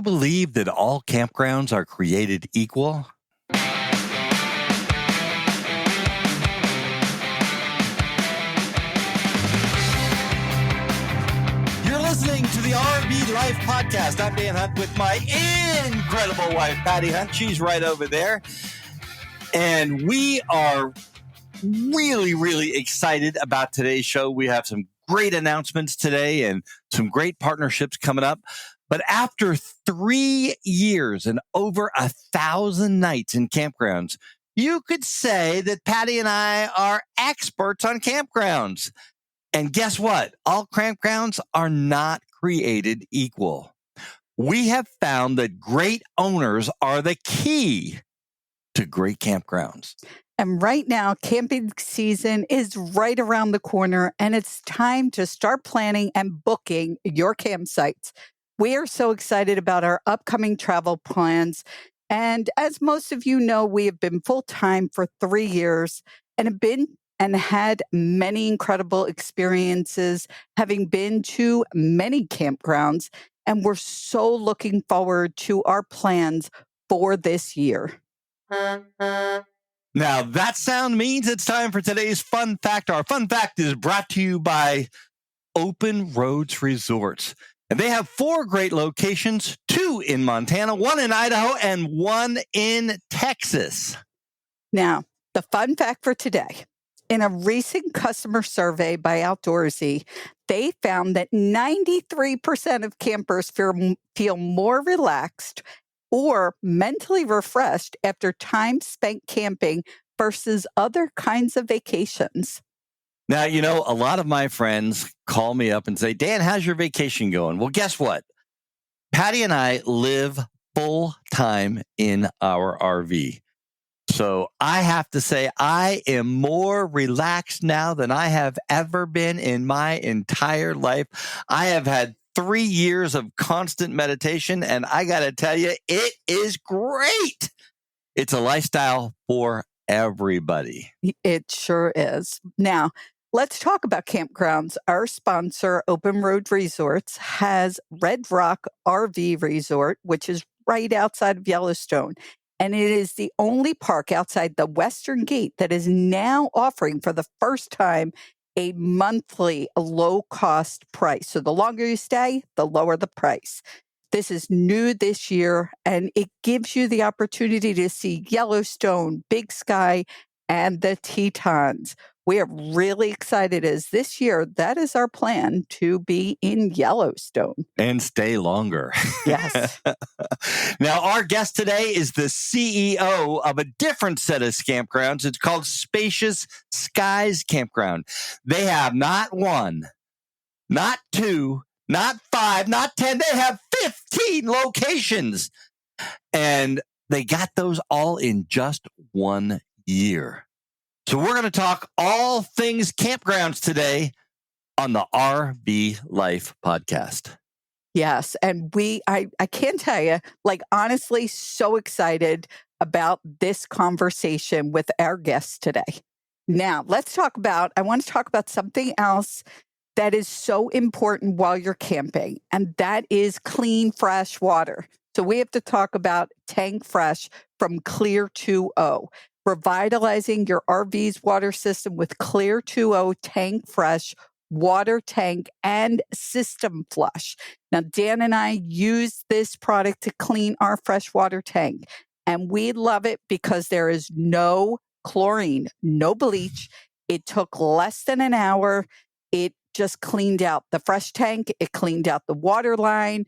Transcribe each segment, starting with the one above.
believe that all campgrounds are created equal? You're listening to the RV Life Podcast. I'm Dan Hunt with my incredible wife, Patty Hunt. She's right over there. And we are really excited about today's show. We have some great announcements today and some great partnerships coming up. But after 3 years and over 1,000 nights in campgrounds, you could say that Patty and I are experts on campgrounds. And guess what? All campgrounds are not created equal. We have found that great owners are the key to great campgrounds. And right now, camping season is right around the corner, and it's time to start planning and booking your campsites. We are so excited about our upcoming travel plans. And as most of you know, we have been full-time for 3 years and have been and had many incredible experiences, having been to many campgrounds. And we're so looking forward to our plans for this year. Now, that sound means it's time for today's fun fact. Our fun fact is brought to you by Open Roads Resorts. And they have 4 great locations, 2 in Montana, 1 in Idaho, and 1 in Texas. Now, the fun fact for today. In a recent customer survey by Outdoorsy, they found that 93% of campers feel more relaxed or mentally refreshed after time spent camping versus other kinds of vacations. Now, you know, a lot of my friends call me up and say, Dan, how's your vacation going? Well, guess what? Patty and I live full time in our RV. So I have to say I am more relaxed now than I have ever been in my entire life. I have had 3 years of constant meditation, and I got to tell you, it is great. It's a lifestyle for everybody. It sure is. Now, let's talk about campgrounds. Our sponsor, Open Road Resorts, has Red Rock RV Resort, which is right outside of Yellowstone. And it is the only park outside the Western Gate that is now offering for the first time a monthly low-cost price. So the longer you stay, the lower the price. This is new this year, and it gives you the opportunity to see Yellowstone, Big Sky, and the Tetons. We are really excited as this year, that is our plan to be in Yellowstone. And stay longer. Yes. Now, our guest today is the CEO of a different set of campgrounds. It's called Spacious Skies Campground. They have not 1, not 2, not 5, not 10. They have 15 locations. And they got those all in just 1 year. So we're going to talk all things campgrounds today on the RV Life Podcast. Yes. And I can't tell you, like, honestly, so excited about this conversation with our guests today. Now, I want to talk about something else that is so important while you're camping, and that is clean, fresh water. So we have to talk about Tank Fresh from Clear 2O. Revitalizing your RV's water system with Clear 2O Tank Fresh water tank and system flush. Now, Dan and I use this product to clean our freshwater tank, and we love it because there is no chlorine, no bleach. It took less than an hour. It just cleaned out the fresh tank. It cleaned out the water line,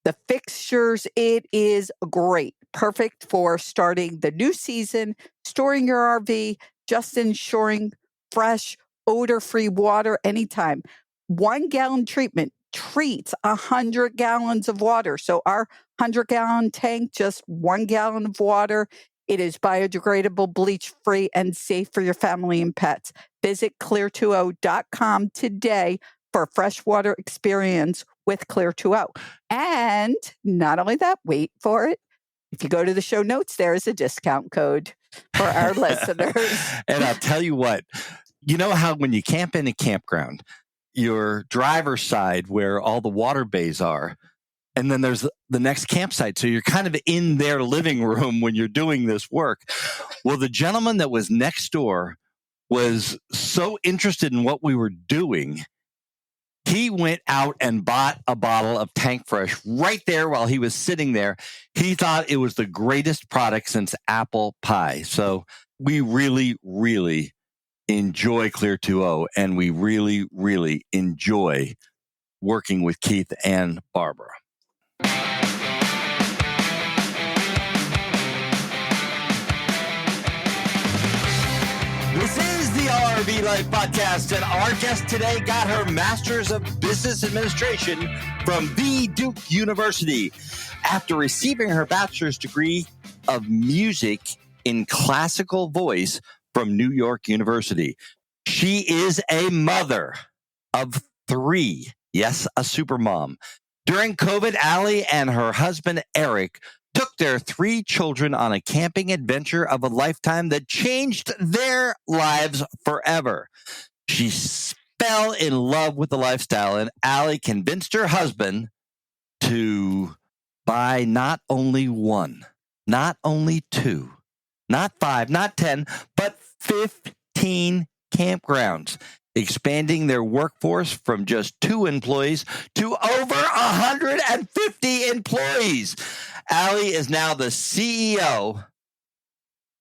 the fixtures. It is great. Perfect for starting the new season, storing your RV, just ensuring fresh, odor-free water anytime. 1 gallon treatment treats 100 gallons of water. So our 100-gallon tank, just 1 gallon of water. It is biodegradable, bleach-free, and safe for your family and pets. Visit clear20.com today for a freshwater experience with Clear2O. And not only that, wait for it. If you go to the show notes, there is a discount code for our listeners. And I'll tell you what, you know how when you camp in a campground, your driver's side where all the water bays are, And then there's the next campsite. So you're kind of in their living room when you're doing this work. Well, the gentleman that was next door was so interested in what we were doing. He went out and bought a bottle of Tank Fresh right there while he was sitting there. He thought it was the greatest product since apple pie. So we really, really enjoy Clear 2.0, and we really, really enjoy working with Keith and Barbara. This is the RV Life Podcast, and our guest today got her Master's of Business Administration from the Duke University after receiving her bachelor's degree of music in classical voice from New York University. She is a mother of 3. Yes, a super mom. During COVID, Ali and her husband, Eric, took their 3 children on a camping adventure of a lifetime that changed their lives forever. She fell in love with the lifestyle, and Ali convinced her husband to buy not only 1, not only 2, not 5, not 10, but 15 campgrounds, expanding their workforce from just 2 employees to over 150 employees. Ali is now the CEO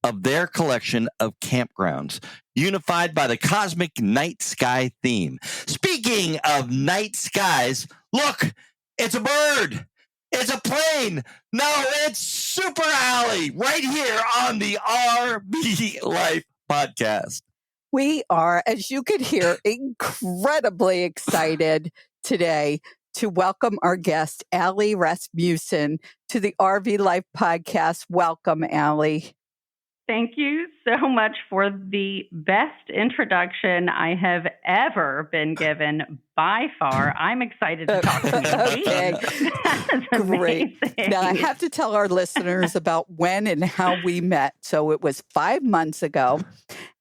of their collection of campgrounds, unified by the cosmic night sky theme. Speaking of night skies, look, it's a bird. It's a plane. No, it's Super Ali right here on the RV Life Podcast. We are, as you could hear, incredibly excited today to welcome our guest, Ali Rasmussen, to the RV Life Podcast. Welcome, Ali. Thank you so much for the best introduction I have ever been given by far. I'm excited to talk to you. Okay, great. Now, I have to tell our listeners about when and how we met. So it was 5 months ago,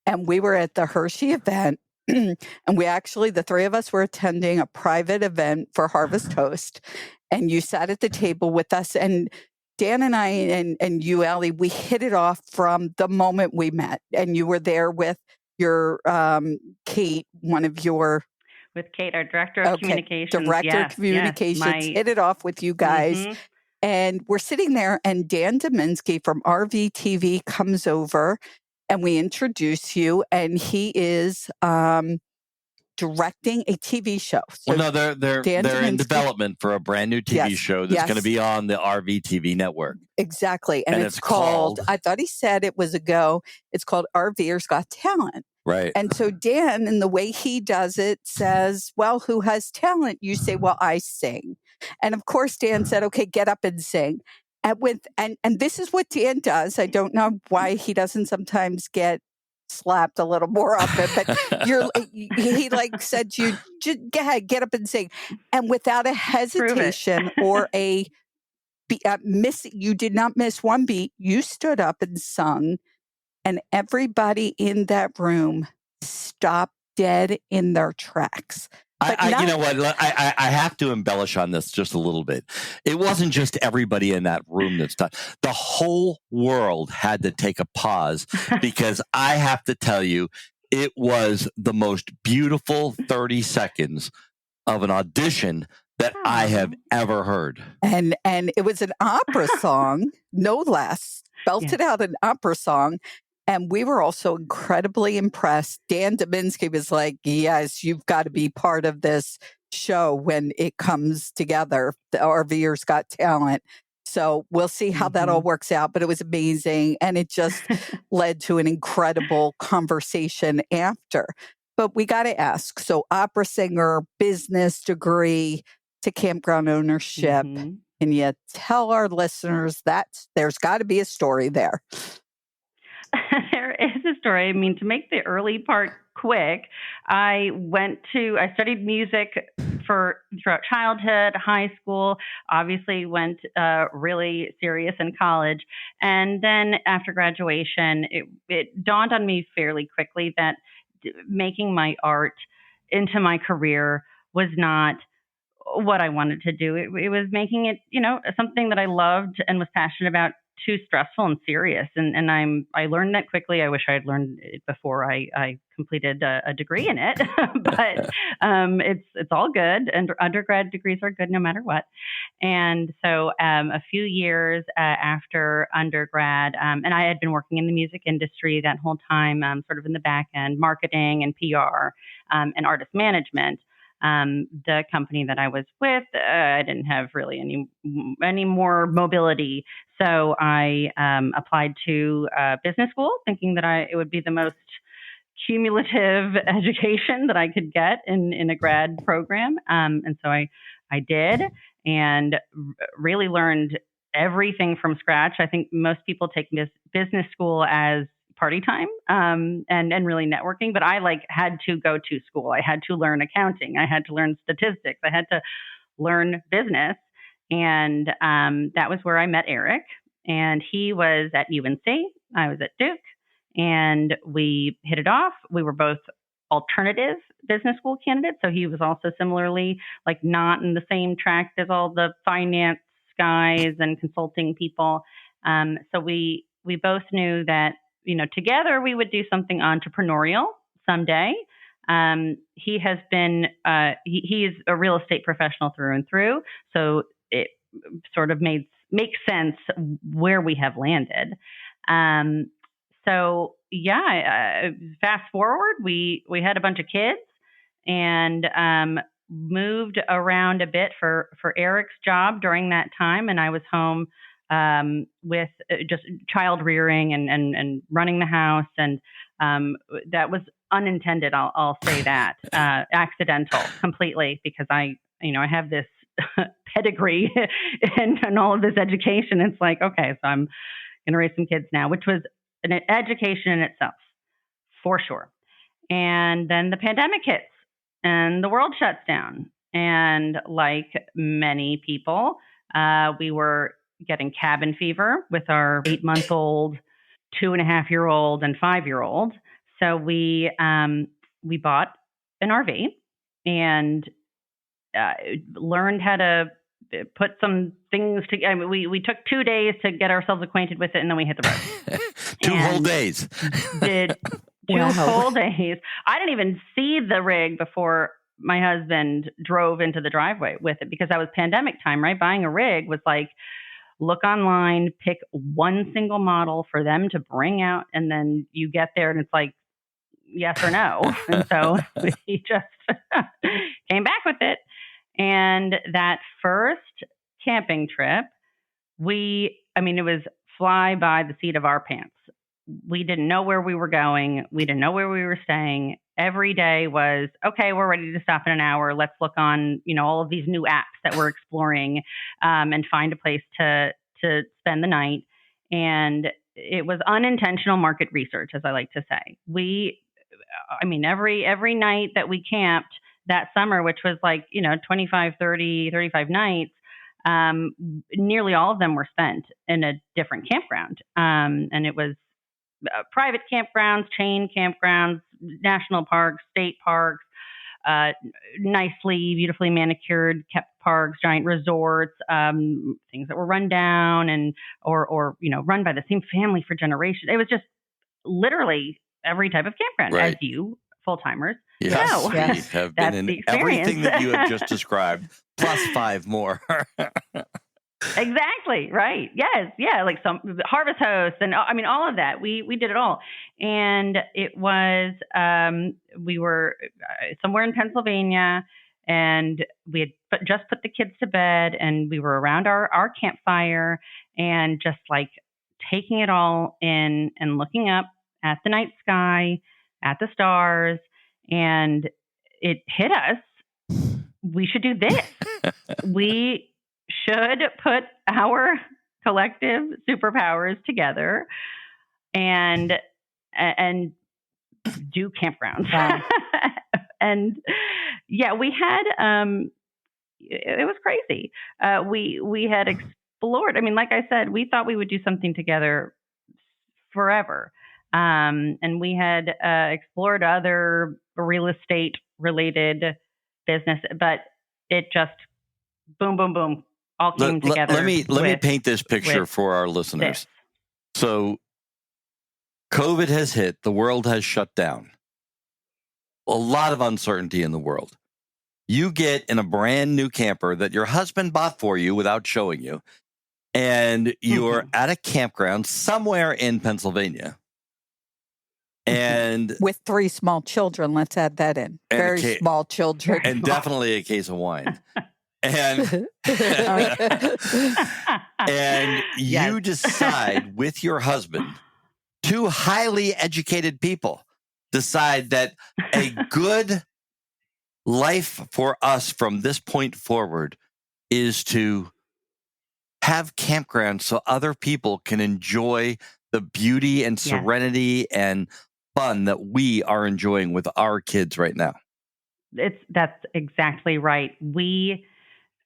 and we were at the Hershey event. And we actually, the 3 of us were attending a private event for Harvest Host. And you sat at the table with us. And Dan and I and you, Ali, we hit it off from the moment we met. And you were there with your Kate, one of your... With Kate, our Director of Communications. Director of Communications. Hit it off with you guys. Mm-hmm. And we're sitting there, and Dan Dominski from RV TV comes over. And we introduce you, and he is directing a TV show. So well, no, they're in development for a brand new TV show that's going to be on the RV TV network. Exactly, and it's called. I thought he said it was a go. It's called RVers Got Talent. Right. And so Dan, in the way he does it, says, "Well, who has talent?" You say, "Well, I sing," and of course, Dan said, "Okay, get up and sing." And this is what Dan does. I don't know why he doesn't sometimes get slapped a little more often, but he like said to you, just go ahead, get up and sing. And without a hesitation or a miss, you did not miss one beat. You stood up and sung, and everybody in that room stopped dead in their tracks. You know what? I have to embellish on this just a little bit. It wasn't just everybody in that room that stopped. The whole world had to take a pause because I have to tell you, it was the most beautiful 30 seconds of an audition that I have ever heard. And it was an opera song, no less, belted out an opera song. And we were also incredibly impressed. Dan Dominski was like, yes, you've got to be part of this show when it comes together. The RVers Got Talent. So we'll see how that all works out. But it was amazing. And it just led to an incredible conversation after. But we got to ask, so opera singer, business degree to campground ownership. Can you tell our listeners that there's got to be a story there? There is a story. I mean, to make the early part quick, I studied music throughout childhood, high school, obviously went really serious in college. And then after graduation, it dawned on me fairly quickly that making my art into my career was not what I wanted to do. It was making it, something that I loved and was passionate about, too stressful and serious. And I learned that quickly. I wish I had learned it before I completed a degree in it, but it's all good. And undergrad degrees are good no matter what. And so a few years after undergrad, and I had been working in the music industry that whole time, sort of in the back end, marketing and PR and artist management. The company that I was with, I didn't have really any more mobility. So I applied to business school, thinking that it would be the most cumulative education that I could get in a grad program. And so I did, and really learned everything from scratch. I think most people take business school as party time and really networking, but I had to go to school. I had to learn accounting. I had to learn statistics. I had to learn business. And that was where I met Eric. And he was at UNC. I was at Duke. And we hit it off. We were both alternative business school candidates. So he was also similarly not in the same track as all the finance guys and consulting people. So we both knew that, together we would do something entrepreneurial someday. He has been, he is a real estate professional through and through. So it sort of makes sense where we have landed. So yeah, fast forward, we had a bunch of kids and moved around a bit for Eric's job during that time. And I was home with just child rearing and running the house. And that was unintended. I'll say that, accidental completely, because I have this pedigree and all of this education. It's okay, so I'm going to raise some kids now, which was an education in itself, for sure. And then the pandemic hits and the world shuts down. And like many people, we were getting cabin fever with our 8-month-old, 2.5-year-old, and 5-year-old. So we bought an RV and learned how to put some things together. I mean, we took 2 days to get ourselves acquainted with it, and then we hit the road. Two whole days. Did 2 whole days. I didn't even see the rig before my husband drove into the driveway with it, because that was pandemic time, right? Buying a rig was look online, pick one single model for them to bring out, and then you get there and it's yes or no. And so we just came back with it. And that first camping trip, it was fly by the seat of our pants. We didn't know where we were going. We didn't know where we were staying. Every day was, okay, we're ready to stop in an hour. Let's look on, all of these new apps that we're exploring and find a place to spend the night. And it was unintentional market research, as I like to say. Every night that we camped that summer, which was 25, 30, 35 nights, nearly all of them were spent in a different campground. And it was private campgrounds, chain campgrounds, national parks, state parks, nicely, beautifully manicured, kept parks, giant resorts, things that were run down and or run by the same family for generations. It was just literally every type of campground, right, as you full-timers yes, know. We have been in everything that you have just described, plus 5 more. Exactly. Right. Yes. Yeah. Some harvest hosts and all of that. We did it all. And it was, we were somewhere in Pennsylvania, and we had just put the kids to bed, and we were around our campfire and just taking it all in and looking up at the night sky, at the stars, and it hit us. We should do this. We should put our collective superpowers together and do campgrounds. Wow. And yeah, we had it was crazy. We had explored. Like I said, we thought we would do something together forever. And we had explored other real estate related business, but it just boom, boom, boom, all came together. Let me paint this picture for our listeners. So COVID has hit, the world has shut down. A lot of uncertainty in the world. You get in a brand new camper that your husband bought for you without showing you, and you're at a campground somewhere in Pennsylvania. And with 3 small children, let's add that in. Very small children. And definitely a case of wine. And and you decide with your husband, 2 highly educated people decide that a good life for us from this point forward is to have campgrounds so other people can enjoy the beauty and serenity and fun that we are enjoying with our kids right now. That's exactly right. We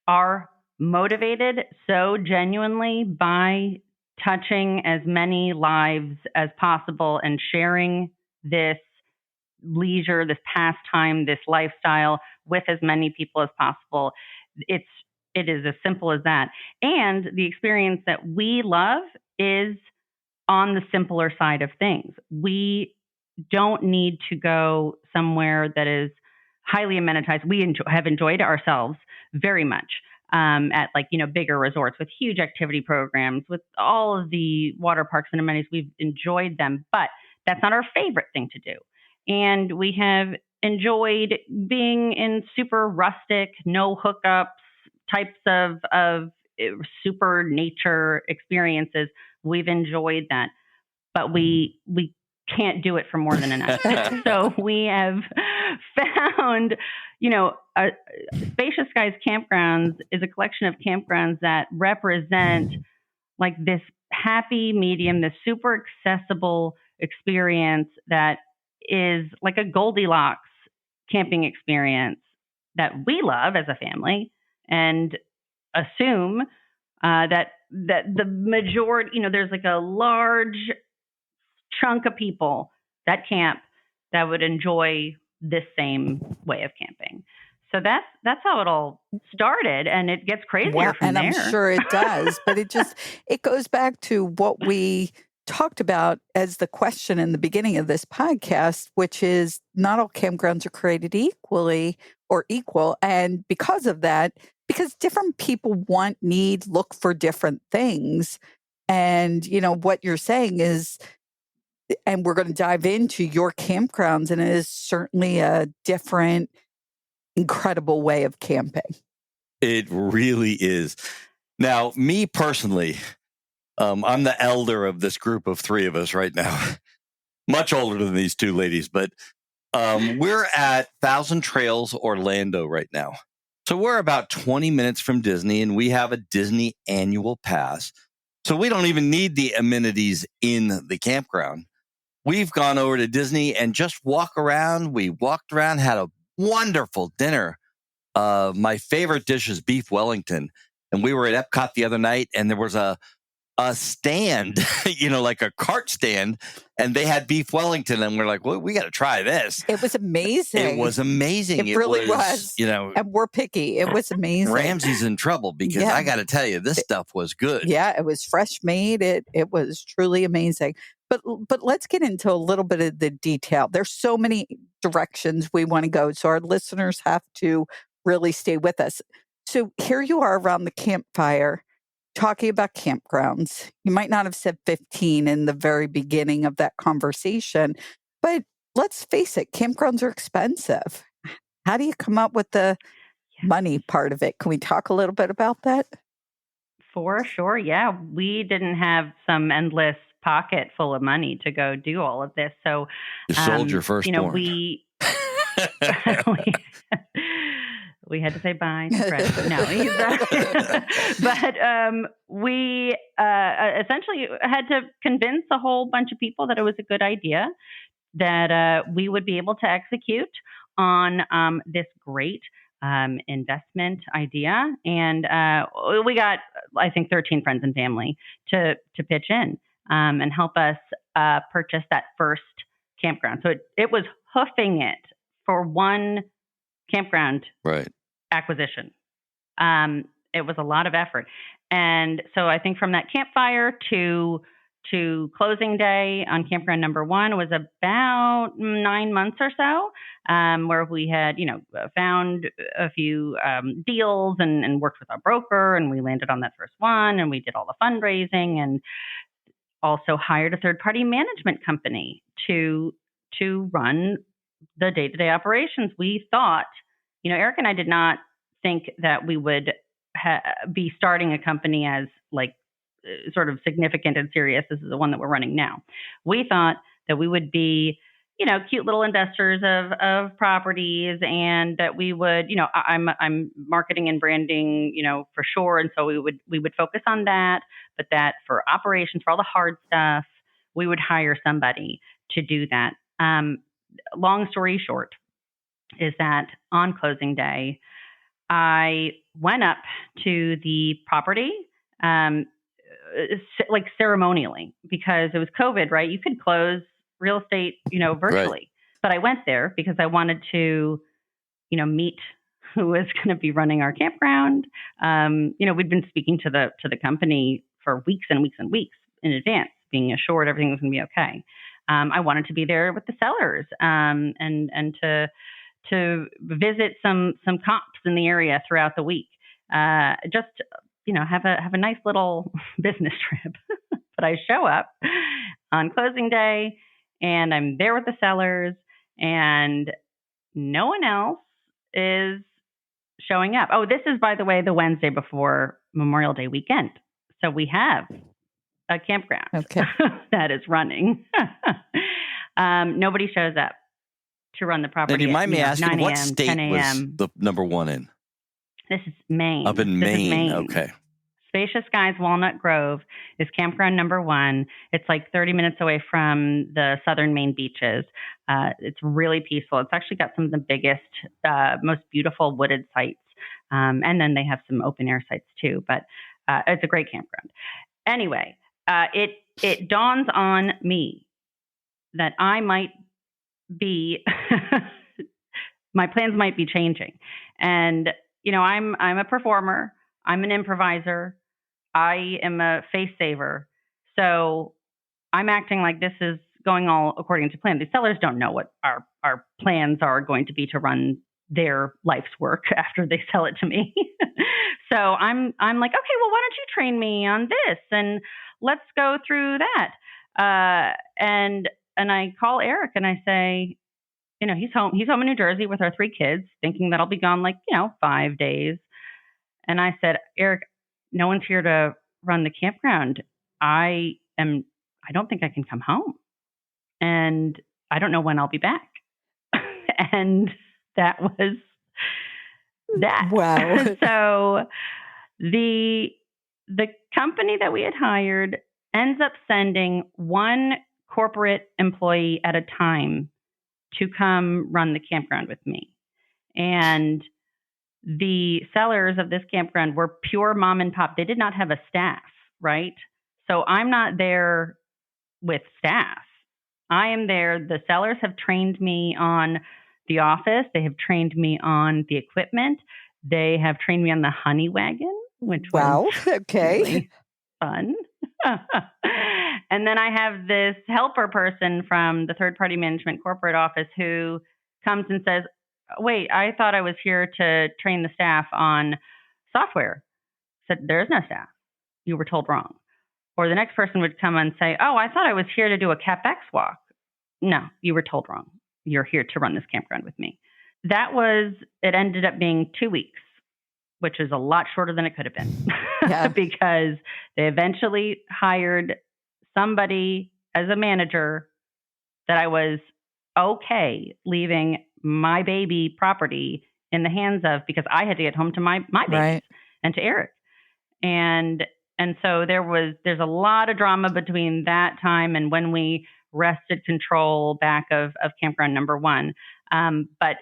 are motivated so genuinely by touching as many lives as possible and sharing this leisure, this pastime, this lifestyle with as many people as possible. It is as simple as that. And the experience that we love is on the simpler side of things. We don't need to go somewhere that is highly amenitized. We have enjoyed ourselves very much at bigger resorts with huge activity programs, with all of the water parks and amenities. We've enjoyed them, but that's not our favorite thing to do. And we have enjoyed being in super rustic, no hookups types of super nature experiences. We've enjoyed that, but we can't do it for more than an hour. So we have found, Spacious Skies Campgrounds is a collection of campgrounds that represent like this happy medium, this super accessible experience that is like a Goldilocks camping experience that we love as a family, and assume that the majority, there's like a large chunk of people that camp that would enjoy this same way of camping. So that's how it all started, and it gets crazier from and there. I'm sure it does, but it goes back to what we talked about as the question in the beginning of this podcast, which is not all campgrounds are created equally or equal. And because of that, because different people want, need, look for different things. And, what you're saying is, and we're going to dive into your campgrounds, and it is certainly a different, incredible way of camping. It really is. Now, me personally, I'm the elder of this group of 3 of us right now, much older than these 2 ladies, but we're at Thousand Trails, Orlando right now. So we're about 20 minutes from Disney, and we have a Disney annual pass. So we don't even need the amenities in the campground. We've gone over to Disney and just walk around. We walked around, had a wonderful dinner. My favorite dish is beef Wellington. And we were at Epcot the other night, and there was a stand, like a cart stand, and they had beef Wellington, and we're like, well, we got to try this. It was amazing. It was amazing. It really was. And we're picky. It was amazing. Ramsey's in trouble because I got to tell you, this stuff was good. Yeah, it was fresh made. It was truly amazing. But let's get into a little bit of the detail. There's so many directions we want to go, so our listeners have to really stay with us. So here you are around the campfire talking about campgrounds. You might not have said 15 in the very beginning of that conversation, but let's face it, campgrounds are expensive. How do you come up with the money part of it? Can we talk a little bit about that? For sure. Yeah. We didn't have some endless pocket full of money to go do all of this. So you sold your firstborn. We had to say bye to Fred. No, but we essentially had to convince a whole bunch of people that it was a good idea, that we would be able to execute on this great investment idea. And we got, I think, 13 friends and family to pitch in and help us purchase that first campground. So it was hoofing it for one campground acquisition. It was a lot of effort. And so I think from that campfire to closing day on campground number 1 was about 9 months or so, where we had, found a few deals and worked with our broker, and we landed on that first one, and we did all the fundraising, and also hired a third-party management company to run the day-to-day operations. We thought, Eric and I did not think that we would be starting a company as sort of significant and serious. This is the one that we're running now. We thought that we would be, cute little investors of properties, and that we would, I'm marketing and branding, for sure. And so we would focus on that, but that for operations, for all the hard stuff, we would hire somebody to do that. Long story short is that on closing day, I went up to the property, ceremonially, because it was COVID, right? You could close real estate, virtually. Right. But I went there because I wanted to, meet who was going to be running our campground. We'd been speaking to the company for weeks and weeks and weeks in advance, being assured everything was going to be okay. I wanted to be there with the sellers, and to visit some comps in the area throughout the week. Just have a nice little business trip. But I show up on closing day, and I'm there with the sellers, and no one else is showing up. Oh, this is, by the way, the Wednesday before Memorial Day weekend. So we have a campground that is running. Nobody shows up to run the property. And you mind me asking, what 9 state 10 was the number 1 in? This is Maine. Up in Maine. Okay. Spacious Skies Walnut Grove is campground number 1. It's like 30 minutes away from the southern Maine beaches. It's really peaceful. It's actually got some of the biggest, most beautiful wooded sites. And then they have some open air sites too, but it's a great campground. Anyway, it dawns on me that I might be, my plans might be changing. And, I'm a performer. I'm an improviser. I am a face saver. So I'm acting like this is going all according to plan. The sellers don't know what our plans are going to be to run their life's work after they sell it to me. So I'm like, okay, well, why don't you train me on this, and let's go through that. And I call Eric and I say, he's home in New Jersey with our 3 kids, thinking that I'll be gone 5 days. And I said, Eric, no one's here to run the campground. I don't think I can come home, and I don't know when I'll be back. And that was that. Wow. So the company that we had hired ends up sending 1 corporate employee at a time to come run the campground with me. And the sellers of this campground were pure mom and pop. They did not have a staff, right? So I'm not there with staff. I am there. The sellers have trained me on the office. They have trained me on the equipment. They have trained me on the honey wagon, which was really fun. And then I have this helper person from the third-party management corporate office who comes and says, wait, I thought I was here to train the staff on software. I said, there's no staff. You were told wrong. Or the next person would come and say, oh, I thought I was here to do a CapEx walk. No, you were told wrong. You're here to run this campground with me. It ended up being 2 weeks, which is a lot shorter than it could have been. Yeah. Because they eventually hired somebody as a manager that I was okay leaving my baby property in the hands of, because I had to get home to my babies and to Eric. And so there's a lot of drama between that time and when we wrested control back of campground number 1. But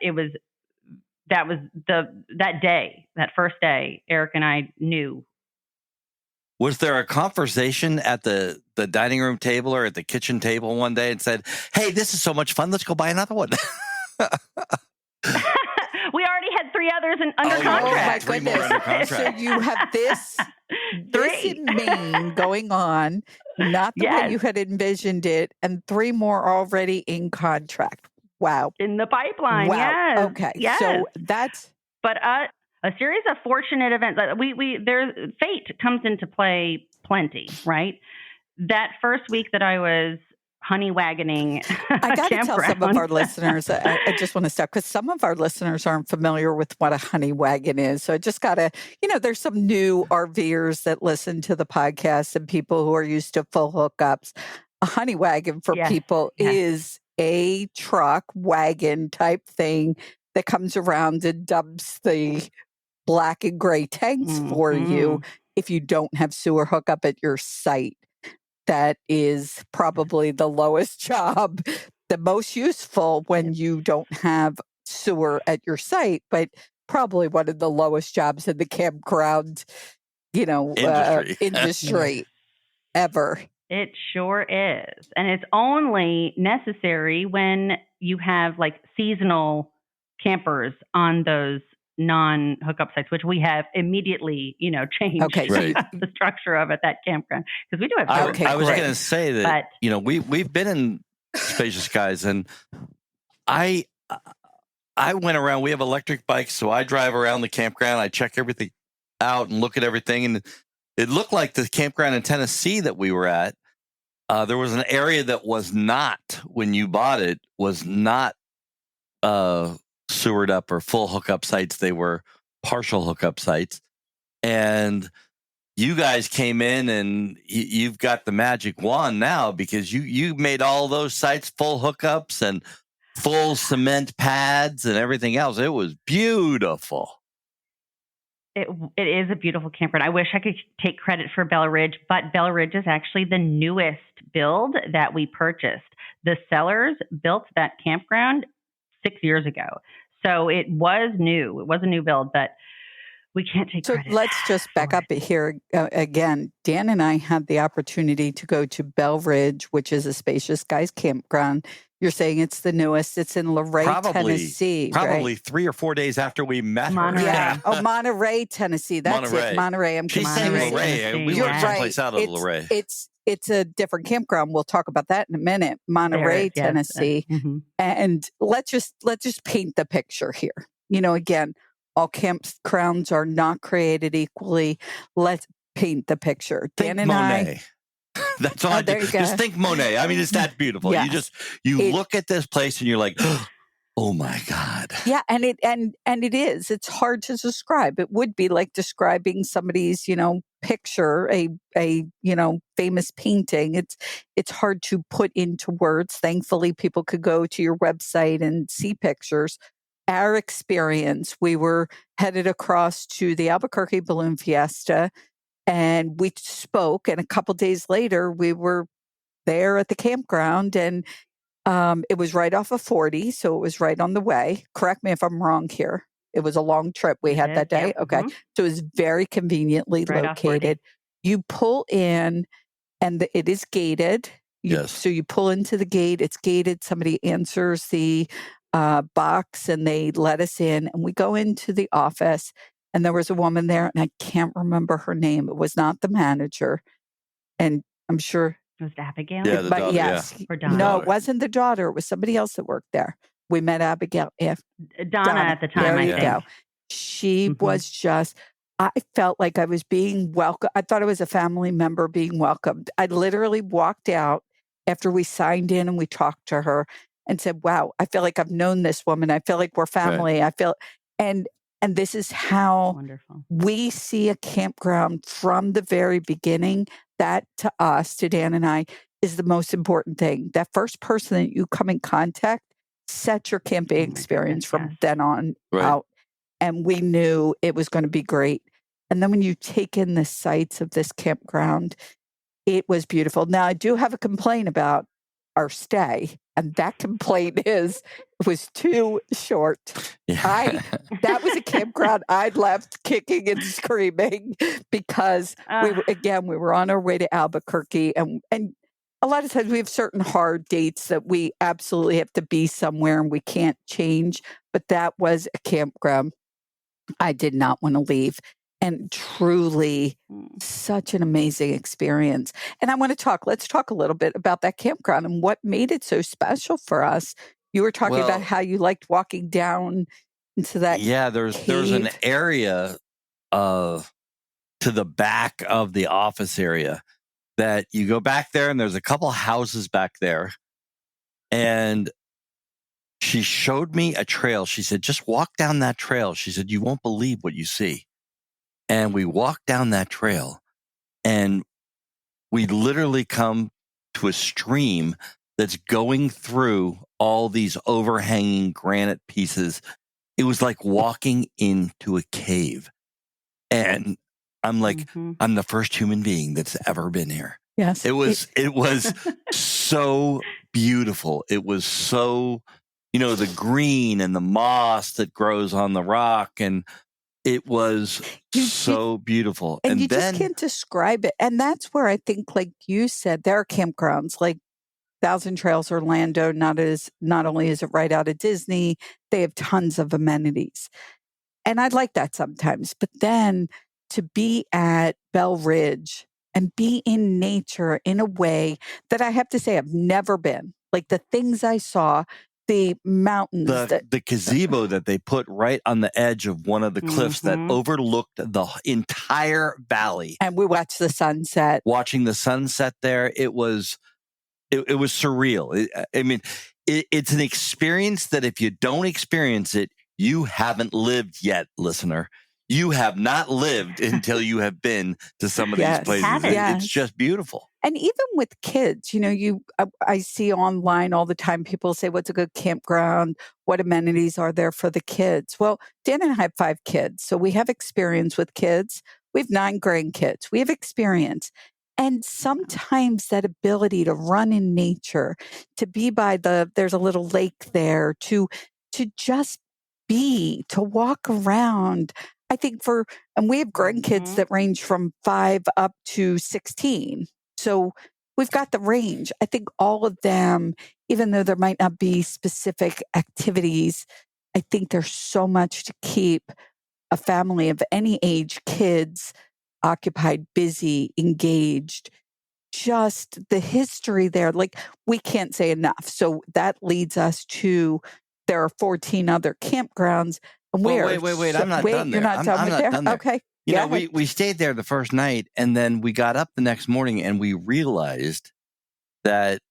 that first day, Eric and I knew. Was there a conversation at the dining room table or at the kitchen table one day and said, hey, this is so much fun, let's go buy another one? We already had 3 others under Oh, contract. Oh my Three more goodness. under contract. So you have this 3. in Maine going on, not the way Yes. you had envisioned it, and 3 more already in contract. Wow. In the pipeline. Wow. Yes. Okay. Yes. So that's But a series of fortunate events. Fate comes into play plenty, right? That first week that I was honey wagoning I got to tell some of campground. our listeners, I just want to stop because some of our listeners aren't familiar with what a honey wagon is. So I just got to, there's some new RVers that listen to the podcast and people who are used to full hookups. A honey wagon for Yes, people yes. is a truck wagon type thing that comes around and dumps the black and gray tanks for you if you don't have sewer hookup at your site. That is probably the lowest job, the most useful when you don't have sewer at your site, but probably one of the lowest jobs in the campground, industry ever. It sure is. And it's only necessary when you have like seasonal campers on those non-hookup sites, which we have immediately, changed Okay, Right. the structure of at that campground because we do have. I was great. going to say that, we've been in Spacious Skies, and I went around. We have electric bikes, so I drive around the campground. I check everything out and look at everything, and it looked like the campground in Tennessee that we were at. There was an area that was not, when you bought it, was not sewered up or full hookup sites. They were partial hookup sites. And you guys came in and you've got the magic wand now because you made all those sites full hookups and full cement pads and everything else. It was beautiful. It is a beautiful campground. I wish I could take credit for Bella Ridge, but Bella Ridge is actually the newest build that we purchased. The sellers built that campground 6 years ago. So it was new. It was a new build, but we can't take credit. So let's just back up here again. Dan and I had the opportunity to go to Belle Ridge, which is a Spacious Skies Campground. You're saying it's the newest. It's in Luray, Tennessee. Probably right? 3 or 4 days after we met Monterey. her. Yeah. Oh, Monterey, Tennessee. That's it. Monterey. I'm She's saying confused. Luray. We You're went someplace out of Luray. It's a different campground. We'll talk about that in a minute. Monterey, Yes. Tennessee. And let's just paint the picture here. Again, all campgrounds are not created equally. Let's paint the picture. Think Dan and Monet. That's all I do. there you go. Just think Monet. I mean, it's that beautiful. Yes. You look at this place and you're like, oh my God. Yeah, and it is. It's hard to describe. It would be like describing somebody's, picture, a famous painting. It's hard to put into words. Thankfully, people could go to your website and see pictures. Our experience, we were headed across to the Albuquerque Balloon Fiesta, and we spoke. And a couple days later, we were there at the campground, and it was right off of 40, so it was right on the way. Correct me if I'm wrong here. It was a long trip we had that day. Yep. Okay. So it was very conveniently Right off 40. located. You pull in and it is gated. Yes. So you pull into the gate. It's gated. Somebody answers the box and they let us in. And we go into the office and there was a woman there and I can't remember her name. It was not the manager. And I'm sure. Was it Abigail? Yeah, the But daughter, yes. Or Donna? No, it wasn't the daughter. It was somebody else that worked there. We met Abigail. Donna at the time, There I you think. go. She was just, I felt like I was being welcomed. I thought I was a family member being welcomed. I literally walked out after we signed in and we talked to her and said, wow, I feel like I've known this woman. I feel like we're family. I feel, and this is how Wonderful. we see a campground from the very beginning. That to us, to Dan and I, is the most important thing. That first person that you come in contact, set your camping experience from then on out. And we knew it was going to be great. And then when you take in the sights of this campground, it was beautiful. Now, I do have a complaint about our stay. And that complaint is it was too short. Yeah. That was a campground I'd left kicking and screaming because we were on our way to Albuquerque and a lot of times we have certain hard dates that we absolutely have to be somewhere and we can't change. But that was a campground I did not want to leave. And truly, such an amazing experience. And I want to let's talk a little bit about that campground and what made it so special for us. You were talking about Well, how you liked walking down into that yeah, there's an cave. area to the back of the office area that you go back there, and there's a couple houses back there. And she showed me a trail. She said, just walk down that trail. She said, you won't believe what you see. And we walked down that trail, and we literally come to a stream that's going through all these overhanging granite pieces. It was like walking into a cave. And I'm like, I'm the first human being that's ever been here. Yes. It was so beautiful. It was so, the green and the moss that grows on the rock, and it was so beautiful. And you just can't describe it. And that's where I think, like you said, there are campgrounds like Thousand Trails Orlando. Not only is it right out of Disney, they have tons of amenities. And I like that sometimes. But then to be at Bell Ridge and be in nature in a way that I have to say I've never been. Like the things I saw, the mountains. The gazebo that they put right on the edge of one of the cliffs that overlooked the entire valley. And we watched the sunset. Watching the sunset there, it was surreal. It's an experience that if you don't experience it, you haven't lived yet, listener. You have not lived until you have been to some of these places. It's just beautiful. And even with kids, I see online all the time, people say, what's a good campground? What amenities are there for the kids? Well, Dan and I have 5 kids, so we have experience with kids. We have 9 grandkids. We have experience. And sometimes that ability to run in nature, to be by there's a little lake there, to just be, to walk around. I think and we have grandkids that range from 5 up to 16. So we've got the range. I think all of them, even though there might not be specific activities, I think there's so much to keep a family of any age, kids, occupied, busy, engaged. Just the history there, like we can't say enough. So that leads us to there are 14 other campgrounds. And wait, I'm not done there. You're not done with there? Okay. We stayed there the first night, and then we got up the next morning and we realized that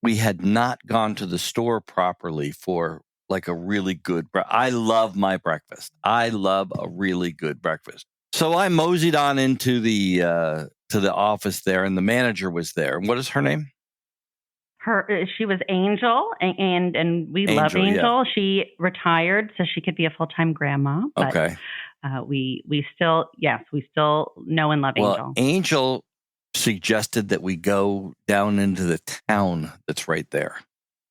we had not gone to the store properly for like a really good I love my breakfast. I love a really good breakfast. So I moseyed on into the office there, and the manager was there. What is her name? She was Angel, and we love Angel. Yeah. She retired so she could be a full-time grandma. But, okay. We still know and love Angel. Angel suggested that we go down into the town that's right there.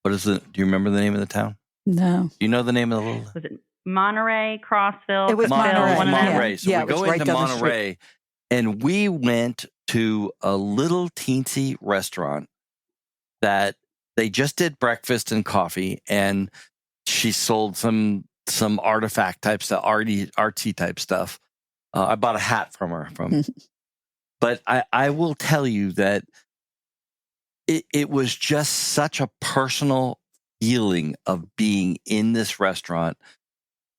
What is it? Do you remember the name of the town? No. Do you know the name of the little? Was it Monterey, Crossville? It was Monterey. So we go into Monterey, and we went to a little teensy restaurant that they just did breakfast and coffee, and she sold some artifact type stuff, artsy type stuff. I bought a hat from her. But I will tell you that it was just such a personal feeling of being in this restaurant.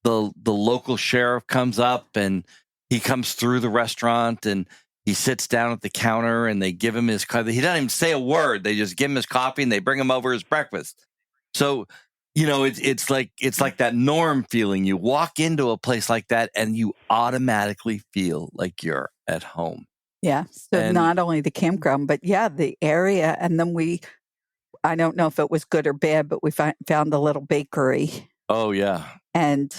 The local sheriff comes up, and he comes through the restaurant, and he sits down at the counter, and they give him his coffee. He doesn't even say a word. They just give him his coffee, and they bring him over his breakfast. So, it's like that Norm feeling. You walk into a place like that, and you automatically feel like you're at home. Yeah. So not only the campground, but the area. And then I don't know if it was good or bad, but we found the little bakery. Oh, yeah. And,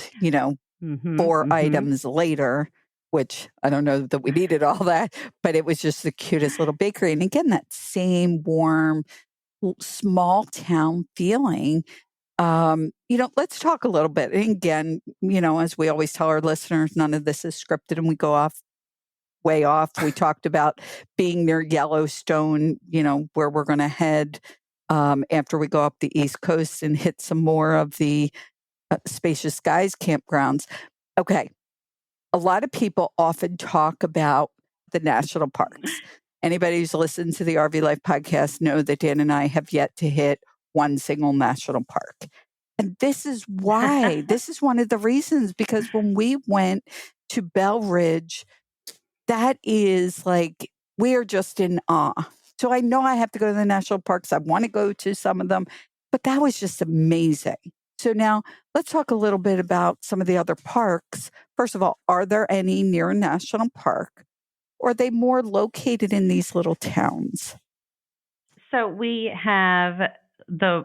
4 items later, which I don't know that we needed all that, but it was just the cutest little bakery. And again, that same warm, small town feeling. Let's talk a little bit. And again, as we always tell our listeners, none of this is scripted, and we go way off. We talked about being near Yellowstone, where we're going to head after we go up the East Coast and hit some more of the Spacious Skies Campgrounds. Okay. A lot of people often talk about the national parks. Anybody who's listened to the RV Life podcast know that Dan and I have yet to hit one single national park. And this is why. This is one of the reasons, because when we went to Bell Ridge, that is like, we are just in awe. So I know I have to go to the national parks. I want to go to some of them, but that was just amazing. So now let's talk a little bit about some of the other parks. First of all, are there any near a national park, or are they more located in these little towns? So we have the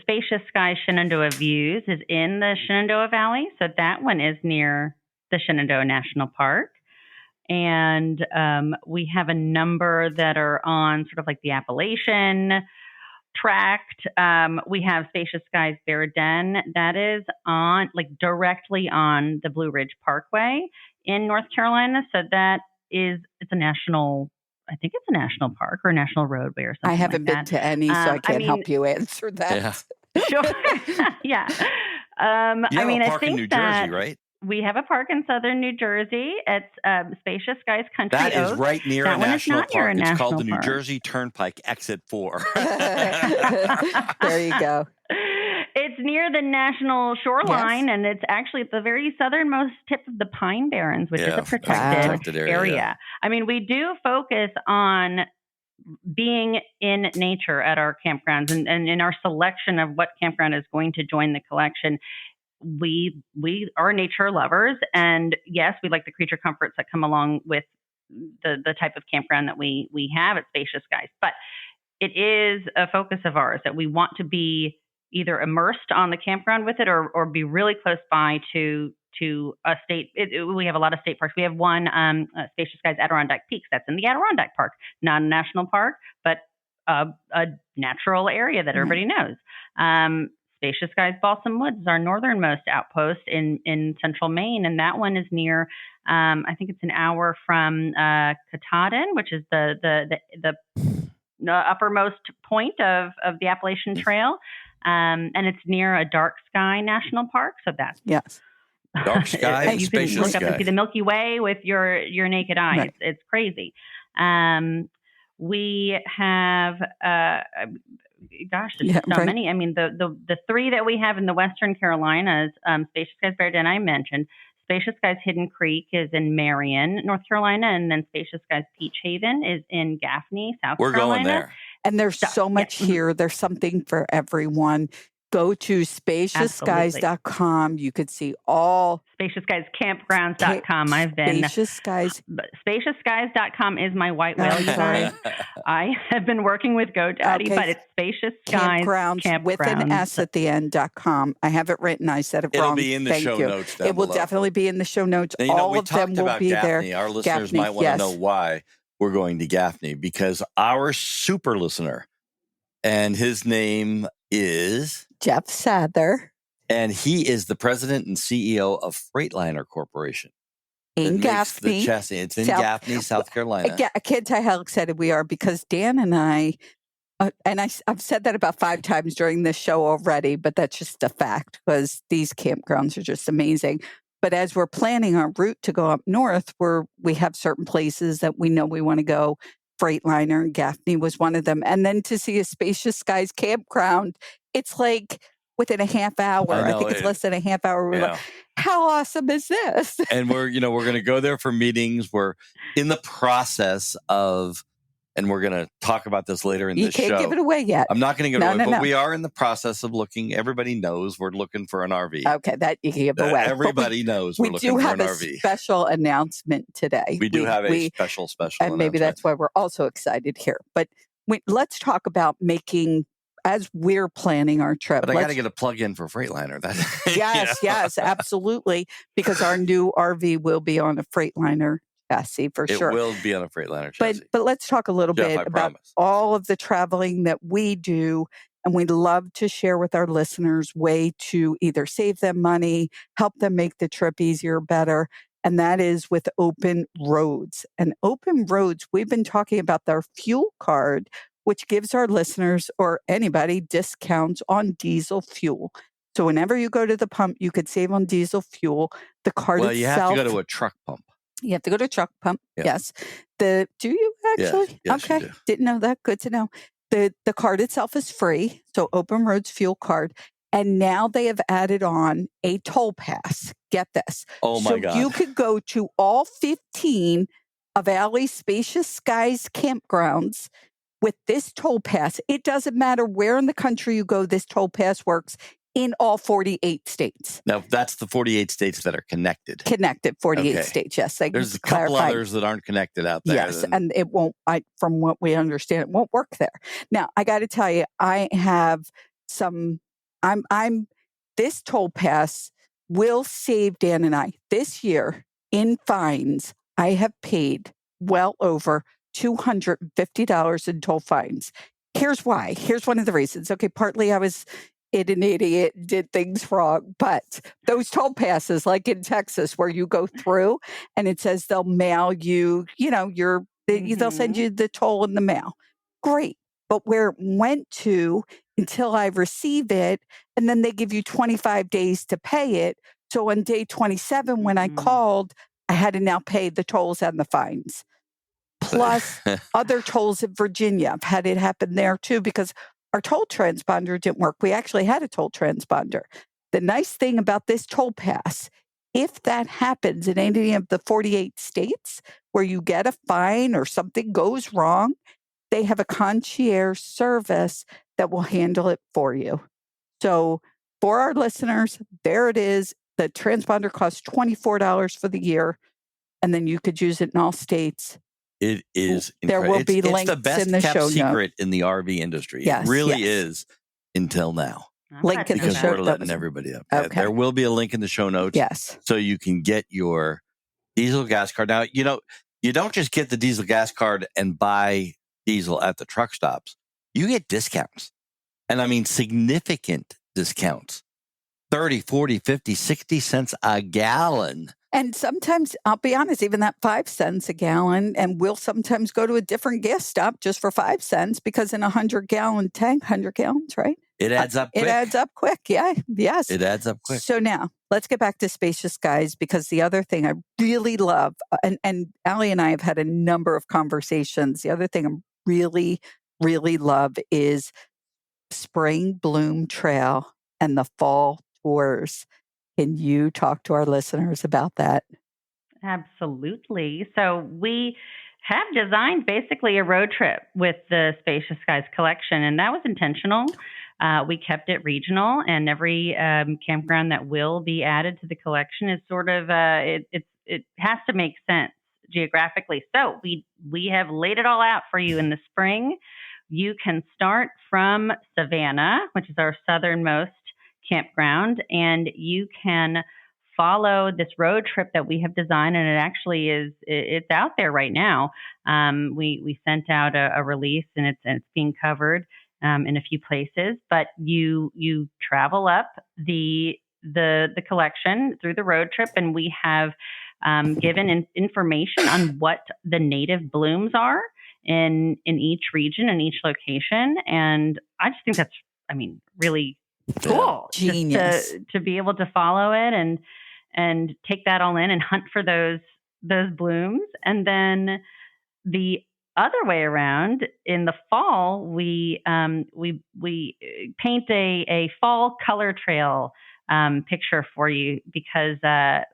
Spacious Skies Shenandoah Views is in the Shenandoah Valley. So that one is near the Shenandoah National Park. And we have a number that are on sort of like the Appalachian tract. We have Spacious Skies Bear Den that is on like directly on the Blue Ridge Parkway in North Carolina. So that is, it's a national, I think it's a national park or a national roadway or something. I haven't been to any, so I can't help you answer that. Yeah. Sure. Yeah. You have a park I think in New Jersey, right? We have a park in southern New Jersey. It's Spacious Skies Country That Oaks. is right near That a one is national not near park. a It's called national the New park. Jersey Turnpike Exit 4. There you go. It's near the national shoreline, Yes. and it's actually at the very southernmost tip of the Pine Barrens, which is a protected area. Yeah. I mean, we do focus on being in nature at our campgrounds, and in our selection of what campground is going to join the collection. We are nature lovers, and yes, we like the creature comforts that come along with the type of campground that we have at Spacious Skies. But it is a focus of ours that we want to be either immersed on the campground with it, or be really close by to a state. We have a lot of state parks. We have one, Spacious Skies Adirondack Peaks. That's in the Adirondack Park, not a national park, but a natural area that everybody knows. Spacious Skies Balsam Woods is our northernmost outpost in central Maine, and that one is near, I think it's an hour from Katahdin, which is the uppermost point of the Appalachian Trail, and it's near a dark sky national park. So that's dark sky. You can look up and see the Milky Way with your naked eye. Right. It's crazy. We have, there's so many. I mean, the three that we have in the Western Carolinas, Spacious Skies Bear Den, I mentioned. Spacious Skies Hidden Creek is in Marion, North Carolina, and then Spacious Skies Peach Haven is in Gaffney, South Carolina. We're going there. And there's so much here. There's something for everyone. Go to spaciousskies.com. You could see all. SpaciousSkiesCampgrounds.com. I've been. Spacious Skies. SpaciousSkies.com is my white whale. I have been working with GoDaddy, but it's Spacious Skies Campgrounds with an S at the end.com. I have it written. I said it wrong. It'll be in the show notes down It will below. definitely be in the show notes. Now, all of them will be Gaffney. there. Our listeners might want to know why we're going to Gaffney, because our super listener, and his name is Jeff Sather. And he is the president and CEO of Freightliner Corporation. In Gaffney. It's in Gaffney, South Carolina. I can't tell you how excited we are, because Dan and I, I've said that about 5 times during this show already, but that's just a fact, because these campgrounds are just amazing. But as we're planning our route to go up north, we have certain places that we know we want to go. Freightliner and Gaffney was one of them. And then to see a Spacious Skies Campground, it's like within a half hour. I think it's less than a half hour. We're like, how awesome is this? And we're going to go there for meetings. We're in the process of, and we're going to talk about this later in this show. You can't give it away yet. I'm not going to give it away, but we are in the process of looking. Everybody knows we're looking for an RV. Okay, that you can give away. Everybody knows we're looking for an RV. We do have a special announcement today. We do have a special and maybe that's why we're also excited here. But let's talk about making, as we're planning our trip. But I got to get a plug-in for Freightliner. Yes, absolutely. Because our new RV will be on a Freightliner chassis for sure. It will be on a Freightliner chassis. But let's talk a little bit about all of the traveling that we do. And we'd love to share with our listeners way to either save them money, help them make the trip easier, better. And that is with Open Roads. And Open Roads, we've been talking about their fuel card, which gives our listeners or anybody discounts on diesel fuel. So whenever you go to the pump, you could save on diesel fuel. The card Well, itself. you have to go to a truck pump. You have to go to a truck pump. Yeah. Yes. Do you actually? Yes, okay. you do. Didn't know that. Good to know. The card itself is free. So Open Roads Fuel Card. And now they have added on a toll pass. Get this. Oh my God. You could go to all 15 of Ali's Spacious Skies Campgrounds with this toll pass. It doesn't matter where in the country you go, this toll pass works in all 48 states. Now, that's the 48 states that are connected. 48 Okay. states, yes. There's a couple others that aren't connected out there. Yes, and it won't, from what we understand, it won't work there. Now, I got to tell you, I have some, this toll pass will save Dan and I. This year in fines, I have paid well over $250 in toll fines. Here's why. Here's one of the reasons. Okay, partly I was an idiot, did things wrong, but those toll passes, like in Texas, where you go through and it says they'll mail you, they'll send you the toll in the mail. Great. But where it went to until I receive it, and then they give you 25 days to pay it. So on day 27, when I called, I had to now pay the tolls and the fines. Plus other tolls in Virginia. I've had it happen there too, because our toll transponder didn't work. We actually had a toll transponder. The nice thing about this toll pass, if that happens in any of the 48 states where you get a fine or something goes wrong, they have a concierge service that will handle it for you. So for our listeners, there it is. The transponder costs $24 for the year, and then you could use it in all states. It is there will be links it's the best in the kept show secret in the RV industry. Yes, it really is until now. Link in the Because show we're letting everybody up. Okay. There will be a link in the show notes. Yes. So you can get your diesel gas card. Now, you don't just get the diesel gas card and buy diesel at the truck stops. You get discounts. And I mean significant discounts. 30, 40, 50, 60 cents a gallon. And sometimes, I'll be honest, even that 5 cents a gallon, and we'll sometimes go to a different gas stop just for 5 cents, because in a 100-gallon tank, 100 gallons, right? It adds up quick. It adds up quick, yeah. Yes. It adds up quick. So now, let's get back to Spacious Skies, because the other thing I really love, and Ali and I have had a number of conversations, the other thing I really, really love is Spring Bloom Trail and the fall tours. Can you talk to our listeners about that? Absolutely. So we have designed basically a road trip with the Spacious Skies collection, and that was intentional. We kept it regional, and every campground that will be added to the collection is sort of it has to make sense geographically. So we have laid it all out for you in the spring. You can start from Savannah, which is our southernmost campground, and you can follow this road trip that we have designed, and it actually it's out there right now. We sent out a release, and it's being covered in a few places, but you travel up the collection through the road trip, and we have given information on what the native blooms are in each region and each location, and I just think that's really cool. Genius. Just to be able to follow it and take that all in and hunt for those blooms. And then the other way around, in the fall, we paint a fall color trail picture for you, because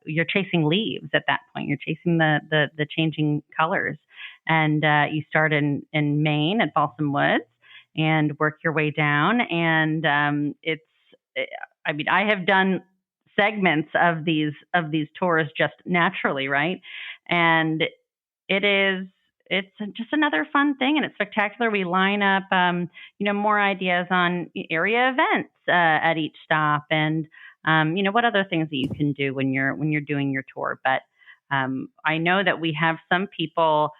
you're chasing leaves at that point. You're chasing the changing colors, and you start in Maine at Balsam Woods and work your way down. And I have done segments of these tours just naturally, right? And it's just another fun thing, and it's spectacular. We line up, more ideas on area events at each stop, and what other things that you can do when you're doing your tour. But I know that we have some people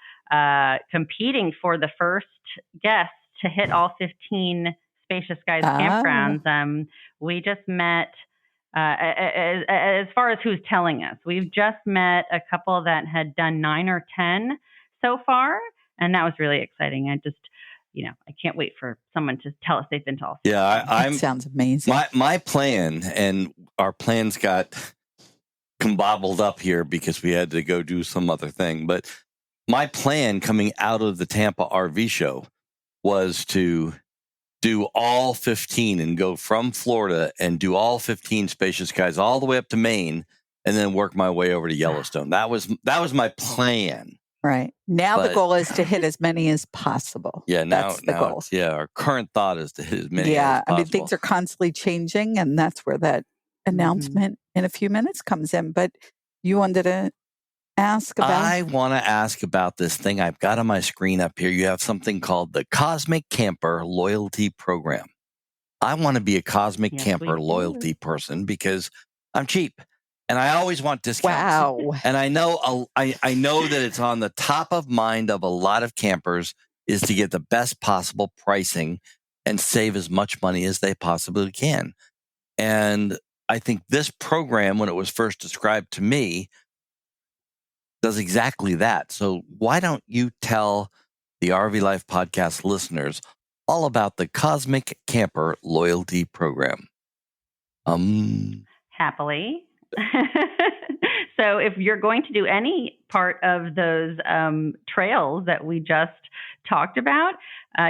competing for the first guest to hit all 15 Spacious Skies campgrounds. We just met, as far as who's telling us, we've just met a couple that had done 9 or 10 so far, and that was really exciting. I just, I can't wait for someone to tell us they've been to all. Yeah, That sounds amazing. My plan, and our plans got combobbled up here because we had to go do some other thing. But my plan coming out of the Tampa RV show was to do all 15 and go from Florida and do all 15 Spacious Skies all the way up to Maine, and then work my way over to Yellowstone. That was my plan. Right. Now the goal is to hit as many as possible. Yeah, that's the goal. Our current thought is to hit as many as possible. I mean, things are constantly changing, and that's where that announcement in a few minutes comes in. But you wanted to ask about? I want to ask about this thing I've got on my screen up here. You have something called the Cosmic Camper Loyalty Program. I want to be a Cosmic Camper loyalty person because I'm cheap. And I always want discounts. Wow. And I know I know that it's on the top of mind of a lot of campers is to get the best possible pricing and save as much money as they possibly can. And I think this program, when it was first described to me, does exactly that. So why don't you tell the RV Life podcast listeners all about the Cosmic Camper Loyalty Program? Happily. So if you're going to do any part of those trails that we just talked about,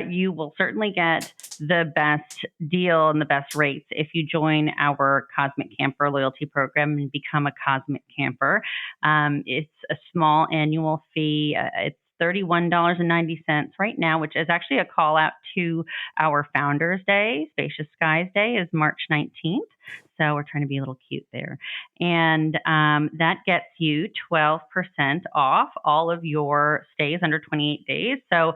you will certainly get the best deal and the best rates if you join our Cosmic Camper Loyalty Program and become a Cosmic Camper. It's a small annual fee. It's $31.90 right now, which is actually a call out to our Founders Day. Spacious Skies Day is March 19th. So we're trying to be a little cute there. And that gets you 12% off all of your stays under 28 days. So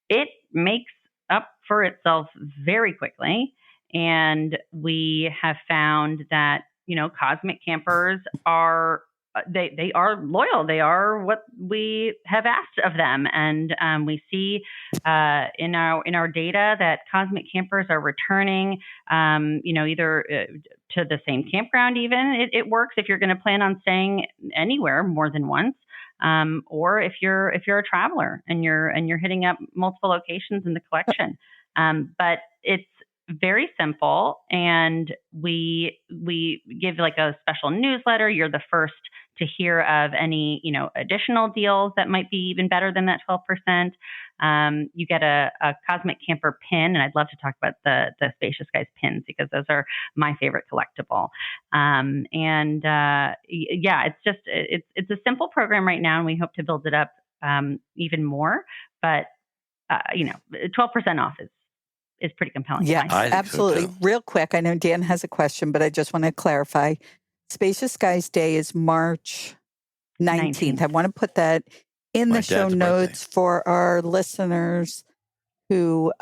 it makes up for itself very quickly. And we have found that, Cosmic campers are they are loyal. They are what we have asked of them. And we see in our data that Cosmic campers are returning, either to the same campground. Even it works if you're going to plan on staying anywhere more than once, or if you're a traveler and you're hitting up multiple locations in the collection. But it's very simple, and we give like a special newsletter. You're the first to hear of any additional deals that might be even better than that 12%. You get a Cosmic Camper pin, and I'd love to talk about the Spacious Skies pins because those are my favorite collectible. It's a simple program right now, and we hope to build it up even more. But 12% off is pretty compelling. Yeah, absolutely. So real quick, I know Dan has a question, but I just want to clarify. Spacious Skies Day is March 19th. I want to put that in the show notes for our listeners who,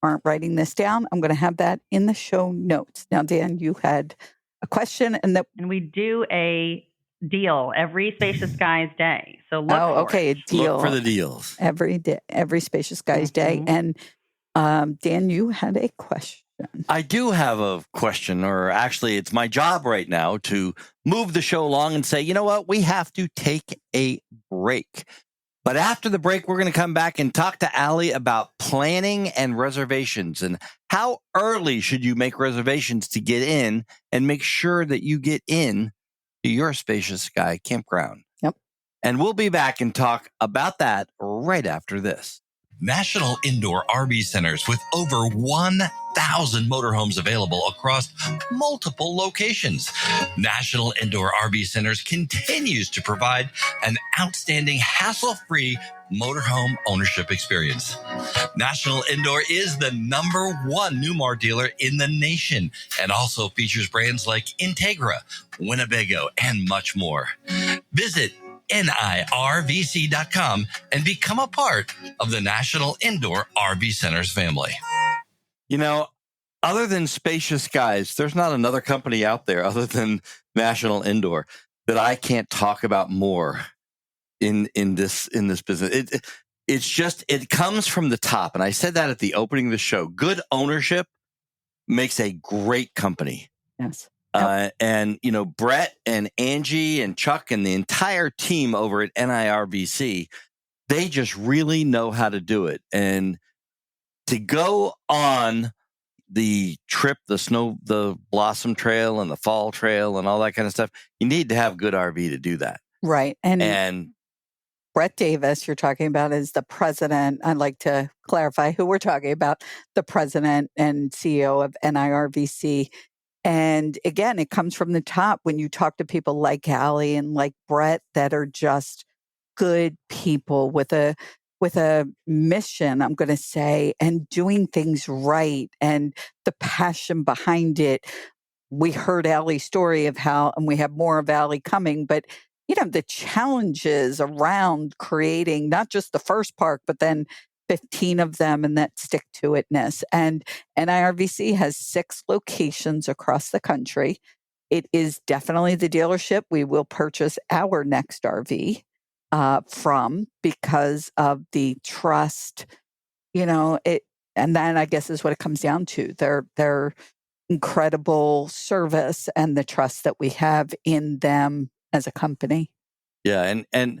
aren't writing this down. I'm going to have that in the show notes. Now, Dan, you had a question, and we do a deal every Spacious Skies Day. So look for it. A deal. Look for the deals every day, every Spacious Skies Day. And Dan, you had a question. I do have a question, or actually it's my job right now to move the show along and say, you know what, we have to take a break. But after the break, we're going to come back and talk to Ali about planning and reservations and how early should you make reservations to get in and make sure that you get in to your Spacious Sky campground. Yep. And we'll be back and talk about that right after this. National Indoor RV Centers with over 1,000 motorhomes available across multiple locations. National Indoor RV Centers continues to provide an outstanding hassle-free motorhome ownership experience. National Indoor is the #1 Newmar dealer in the nation and also features brands like Integra, Winnebago, and much more. Visit NIRVC.com and become a part of the National Indoor RV Centers family. Other than Spacious Skies, there's not another company out there other than National Indoor that I can't talk about more in this business. It comes from the top. And I said that at the opening of the show. Good ownership makes a great company. Yes. And Brett and Angie and Chuck and the entire team over at NIRVC, they just really know how to do it. And to go on the trip, the Blossom Trail and the Fall Trail and all that kind of stuff, you need to have good RV to do that. Right. And Brett Davis, you're talking about, is the president. I'd like to clarify who we're talking about, the president and CEO of NIRVC. And again, it comes from the top when you talk to people like Ali and like Brett that are just good people with a mission, I'm going to say, and doing things right and the passion behind it. We heard Allie's story of how, and we have more of Allie coming, but the challenges around creating not just the first park, but then 15 of them and that stick to itness. And NIRVC has 6 locations across the country. It is definitely the dealership we will purchase our next RV from because of the trust, it, and then I guess is what it comes down to. Their incredible service and the trust that we have in them as a company. Yeah. And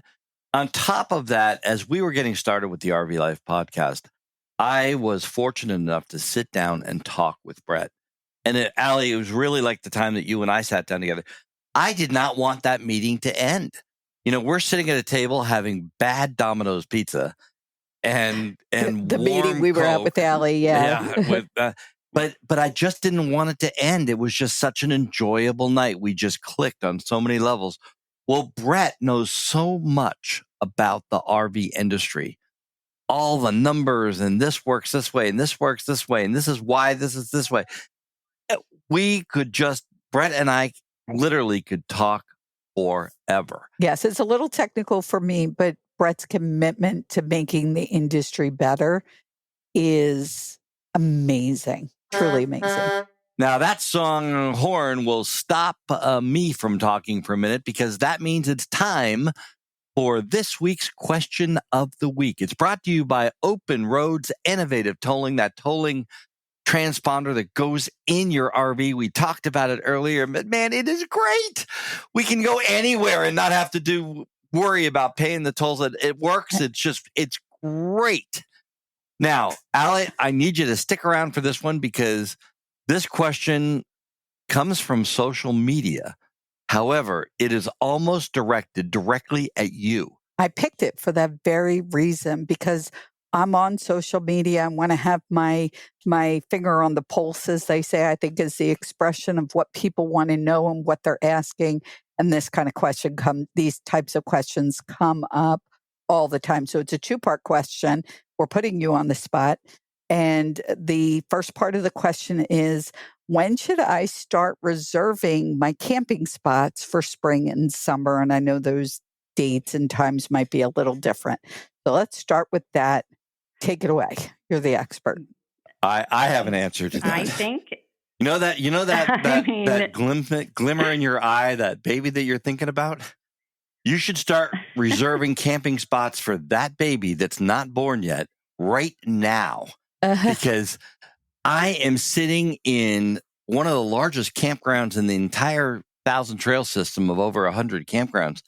on top of that, as we were getting started with the RV Life podcast, I was fortunate enough to sit down and talk with Brett. And Ali, it was really like the time that you and I sat down together. I did not want that meeting to end. We're sitting at a table having bad Domino's pizza and the warm meeting we were Coke. at with Ali. Yeah. But I just didn't want it to end. It was just such an enjoyable night. We just clicked on so many levels. Well, Brett knows so much about the RV industry, all the numbers, and this works this way, and this works this way, and this is why this is this way. Brett and I literally could talk forever. Yes, it's a little technical for me, but Brett's commitment to making the industry better is amazing, truly amazing. Now, that song horn will stop me from talking for a minute because that means it's time for this week's question of the week. It's brought to you by Open Roads Innovative Tolling, that tolling transponder that goes in your RV. We talked about it earlier, but man, it is great. We can go anywhere and not have to worry about paying the tolls. It works. It's great. Now, Ali, I need you to stick around for this one because this question comes from social media. However, it is almost directed directly at you. I picked it for that very reason because I'm on social media. I want to have my finger on the pulse, as they say, I think is the expression of what people want to know and what they're asking. And this kind of these types of questions come up all the time. So it's a 2-part question. We're putting you on the spot. And the first part of the question is, when should I start reserving my camping spots for spring and summer? And I know those dates and times might be a little different. So let's start with that. Take it away. You're the expert. I have an answer to that. I think that glimmer in your eye, that baby that you're thinking about. You should start reserving camping spots for that baby that's not born yet right now. Because I am sitting in one of the largest campgrounds in the entire Thousand Trail system of over 100 campgrounds.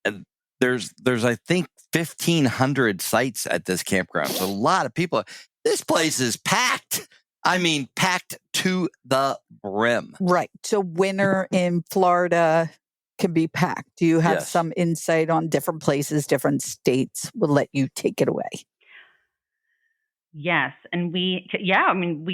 And there's I think 1,500 sites at this campground. So a lot of people. This place is packed. I mean, packed to the brim. Right. So winter in Florida can be packed. Do you have some insight on different places, different states? We'll let you take it away. Yes. And we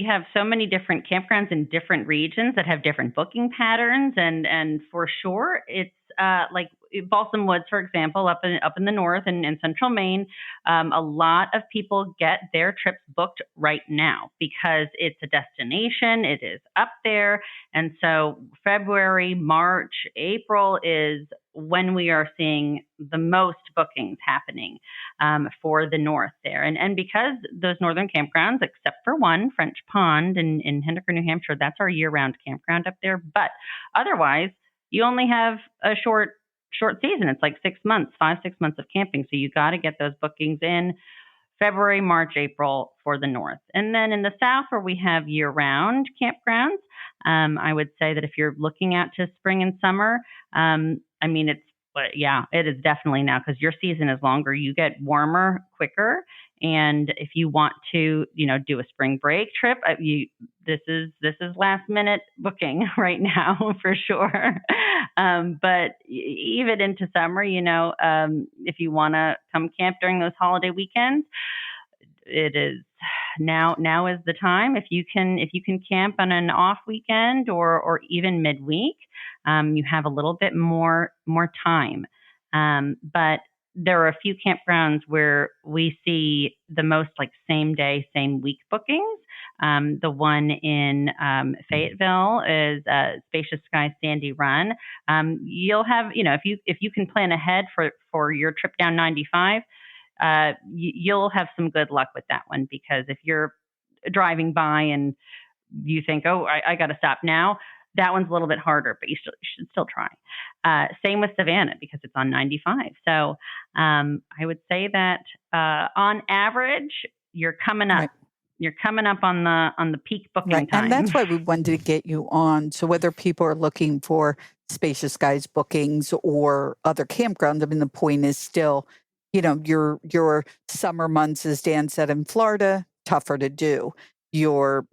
have so many different campgrounds in different regions that have different booking patterns. And for sure, it's like Balsam Woods, for example, up in the north and in central Maine, a lot of people get their trips booked right now because it's a destination. It is up there. And so February, March, April is when we are seeing the most bookings happening for the north there. And because those northern campgrounds, except for one, French Pond in Henniker, New Hampshire, that's our year-round campground up there. But otherwise, you only have a short season. It's like 6 months, 5-6 months of camping. So you got to get those bookings in February, March, April for the north. And then in the south, where we have year-round campgrounds, I would say that if you're looking out to spring and summer, it's but yeah, it is definitely now because your season is longer. You get warmer quicker. And if you want to, do a spring break trip, this is last minute booking right now for sure. But even into summer, if you want to come camp during those holiday weekends, it is now is the time. If you can camp on an off weekend or even midweek, you have a little bit more time. But there are a few campgrounds where we see the most like same day, same week bookings. The one in Fayetteville is Spacious Skies Sandy Run. You'll have, if you can plan ahead for your trip down 95, you'll have some good luck with that one, because if you're driving by and you think, oh, I got to stop now, that one's a little bit harder, but you should still try. Same with Savannah, because it's on 95. So I would say that on average, you're coming up. Right. You're coming up on the peak booking time. And that's why we wanted to get you on. So whether people are looking for Spacious Skies bookings or other campgrounds, I mean, the point is still, your summer months, as Dan said, in Florida, tougher to do. Your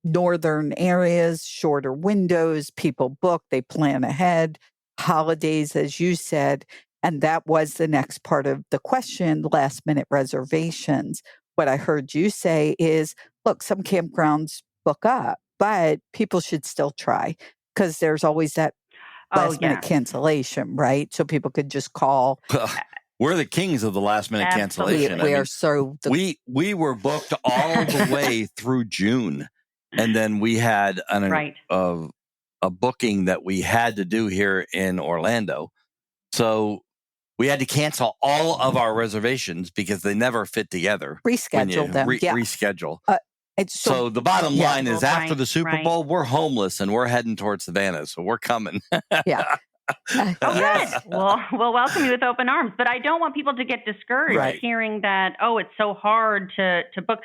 northern areas, shorter windows, people book, they plan ahead. Holidays, as you said, and that was the next part of the question, last minute reservations. What I heard you say is, look, some campgrounds book up, but people should still try, because there's always that last minute cancellation, right? So people could just call. We're the kings of the last minute cancellation. We were booked all the way through June, and then we had a booking that we had to do here in Orlando. So we had to cancel all of our reservations because they never fit together. Reschedule them. Reschedule. So the bottom line is, after the Super Bowl, we're homeless and we're heading towards Savannah. So we're coming. Yeah. Good. We'll welcome you with open arms. But I don't want people to get discouraged hearing that, it's so hard to book.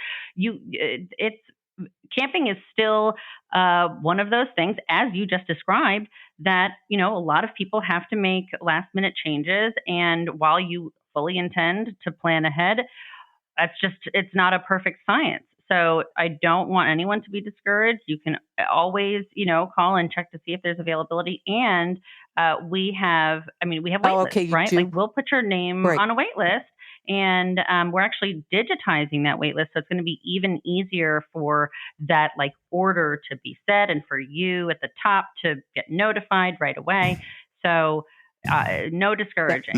Camping is still one of those things, as you just described, that, a lot of people have to make last minute changes. And while you fully intend to plan ahead, it's not a perfect science. So I don't want anyone to be discouraged. You can always, call and check to see if there's availability. And we have wait lists, right? Like, we'll put your name on a wait list. And we're actually digitizing that wait list. So it's going to be even easier for that order to be set, and for you at the top to get notified right away. So no discouraging.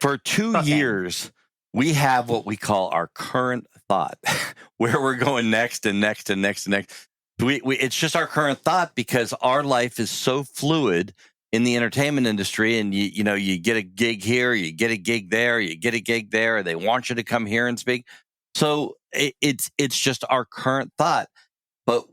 For 2 years, we have what we call our current thought, where we're going next and next and next and next. It's just our current thought, because our life is so fluid in the entertainment industry, and you get a gig here, you get a gig there, you get a gig there. They want you to come here and speak. So it's just our current thought. But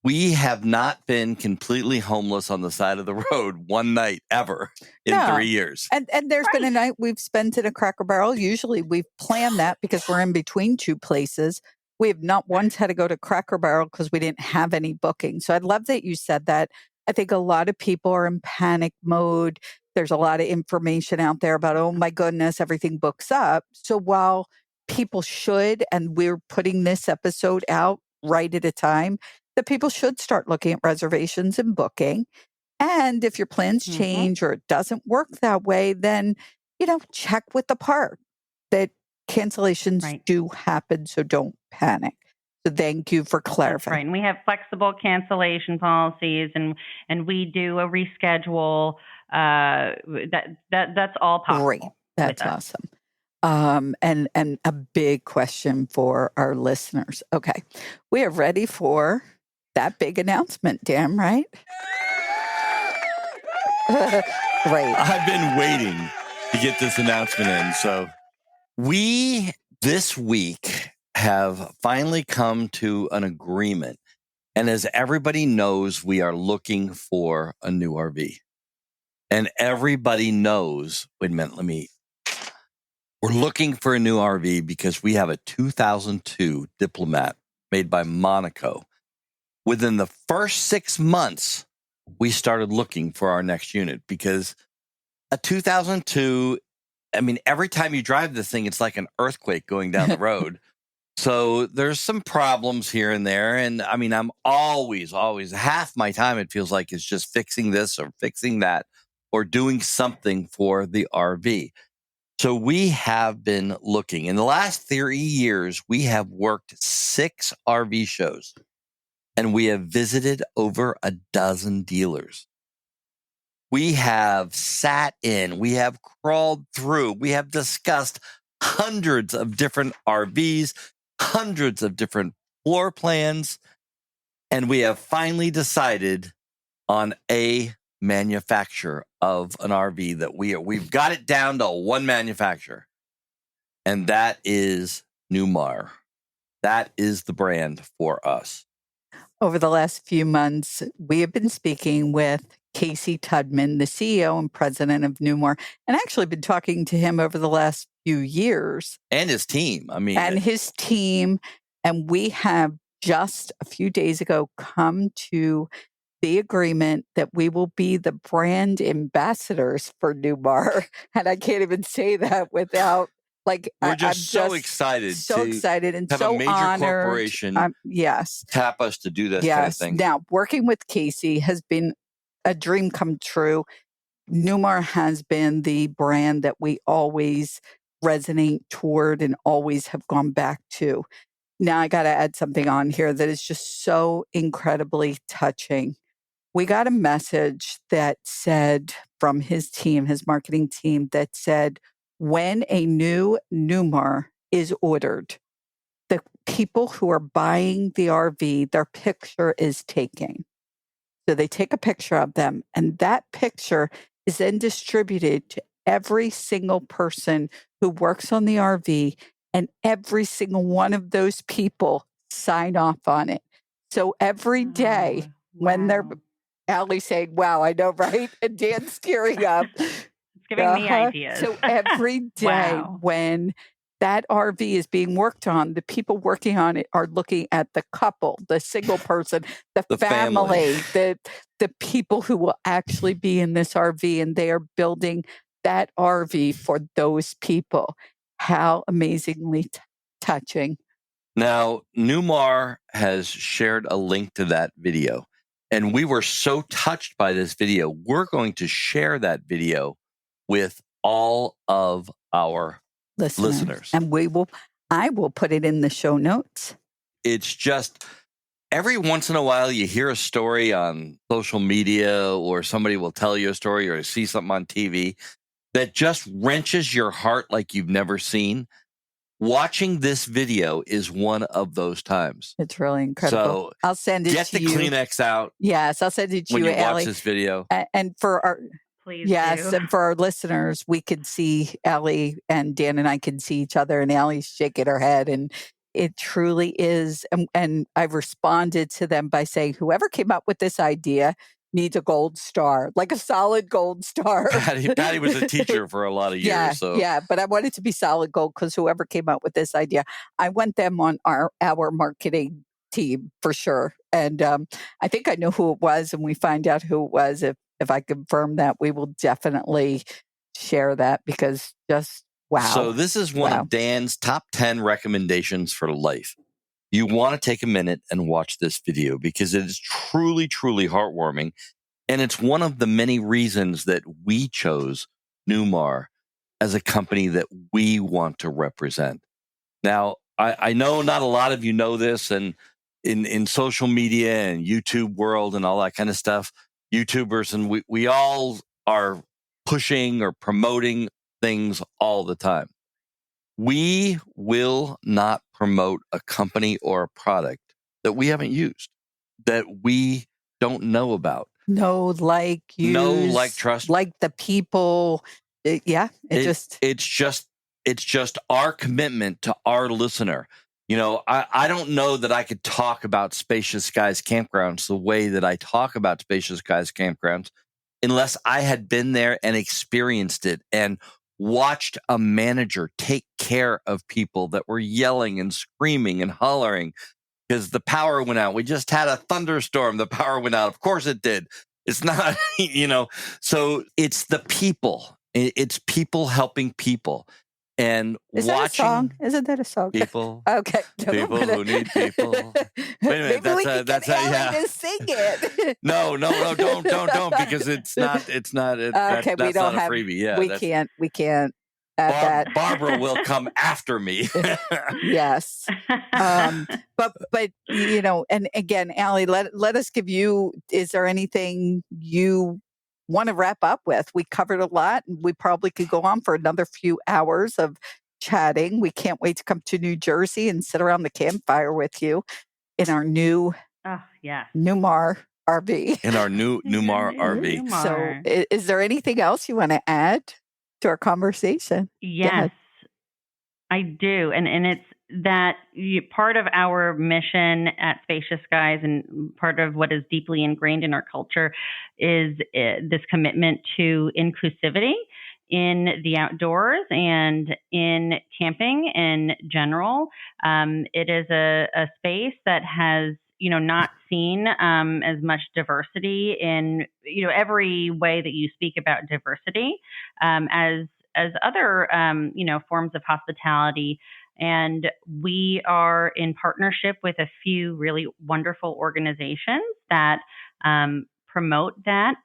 we have not been completely homeless on the side of the road one night ever in 3 years. And there's been a night we've spent at a Cracker Barrel. Usually we've planned that because we're in between two places. We have not once had to go to Cracker Barrel because we didn't have any booking. So I love that you said that. I think a lot of people are in panic mode. There's a lot of information out there about, oh my goodness, everything books up. So while people should, and we're putting this episode out right at a time, that people should start looking at reservations and booking. And if your plans change or it doesn't work that way, then, check with the park that cancellations do happen. So don't panic. So thank you for clarifying. That's right. And we have flexible cancellation policies, and we do a reschedule. That's all possible. Great. That's awesome. And a big question for our listeners. Okay. We are ready for that big announcement, Dan, right? Great. I've been waiting to get this announcement in. So we, this week, have finally come to an agreement. And as everybody knows, we are looking for a new RV. And everybody knows, wait a minute, we're looking for a new RV because we have a 2002 Diplomat made by Monaco. Within the first 6 months, we started looking for our next unit because a 2002. I mean, every time you drive this thing, it's like an earthquake going down the road. So there's some problems here and there. And I mean, I'm always half my time, it feels like, is just fixing this or fixing that or doing something for the RV. So we have been looking. In the last 3 years, we have worked 6 RV shows and we have visited over a dozen dealers. We have sat in, we have crawled through, we have discussed hundreds of different RVs, hundreds of different floor plans, and we have finally decided on a manufacturer of an RV that we've got it down to one manufacturer, and that is Newmar. That is the brand for us. Over the last few months, we have been speaking with Casey Tudman, the CEO and president of Newmar, and actually been talking to him over the last few years. And his team. And we have just a few days ago come to the agreement that we will be the brand ambassadors for Newmar. And I can't even say that without we're just so excited and have so a major honored. corporation Yes. tap us to do this kind of thing. Now, working with Casey has been a dream come true. Newmar has been the brand that we always resonate toward and always have gone back to. Now, I got to add something on here that is just so incredibly touching. We got a message that said from his team, his marketing team, that said, when a new Newmar is ordered, the people who are buying the RV, their picture is taken. So they take a picture of them, and that picture is then distributed to every single person who works on the RV, and every single one of those people sign off on it. So every day when they're, Ali saying, wow, I know, right? And Dan's tearing up. It's giving me ideas. So every day when that RV is being worked on, the people working on it are looking at the couple, the single person, the family, the people who will actually be in this RV, and they are building that RV for those people. How amazingly touching. Now, Newmar has shared a link to that video, and we were so touched by this video. We're going to share that video with all of our listeners. And I will put it in the show notes. It's just every once in a while you hear a story on social media, or somebody will tell you a story, or see something on TV that just wrenches your heart like you've never seen. Watching this video is one of those times. It's really incredible. So I'll send it to you. Get the Kleenex out. Yes, I'll send it to when you, you watch this video. And for our Please do. And for our listeners, we could see Ali, and Dan and I can see each other, and Ali's shaking her head, and it truly is. And I've responded to them by saying, whoever came up with this idea needs a gold star, like a solid gold star. Patty was a teacher for a lot of years. Yeah, but I want it to be solid gold because whoever came up with this idea, I want them on our marketing team for sure. And I think I know who it was, and we find out who it was. If I confirm that, we will definitely share that, because just wow. So this is one of Dan's top 10 recommendations for life. You want to take a minute and watch this video because it is truly, truly heartwarming. And it's one of the many reasons that we chose Newmar as a company that we want to represent. Now, I know not a lot of you know this, and in social media and YouTube world and all that kind of stuff, YouTubers, and we all are pushing or promoting things all the time. We will not promote a company or a product that we haven't used, that we don't know about. Use, trust. Like the people. It's just our commitment to our listener. You know, I don't know that I could talk about Spacious Skies Campgrounds the way that I talk about Spacious Skies Campgrounds unless I had been there and experienced it and watched a manager take care of people that were yelling and screaming and hollering because the power went out. We just had a thunderstorm. The power went out. Of course it did. It's not, so it's the people It's people helping people. And Is watching that a song? Isn't that a song? people, Okay. people who need people. Wait a minute, Maybe we can get Ellie to sing it. No, don't, because it's not. Okay, That's we don't not a have. freebie. Yeah, We can't add that. Barbara will come after me. Yes. But and again, Allie, let us give you. Is there anything you want to wrap up with? We covered a lot. We probably could go on for another few hours of chatting. We can't wait to come to New Jersey and sit around the campfire with you in our new Newmar RV. In our Newmar RV. So, is there anything else you want to add to our conversation? Yes, I do. And it's that part of our mission at Spacious Skies and part of what is deeply ingrained in our culture is this commitment to inclusivity in the outdoors and in camping in general. It is a space that has not seen as much diversity in every way that you speak about diversity as other forms of hospitality. And we are in partnership with a few really wonderful organizations that promote that.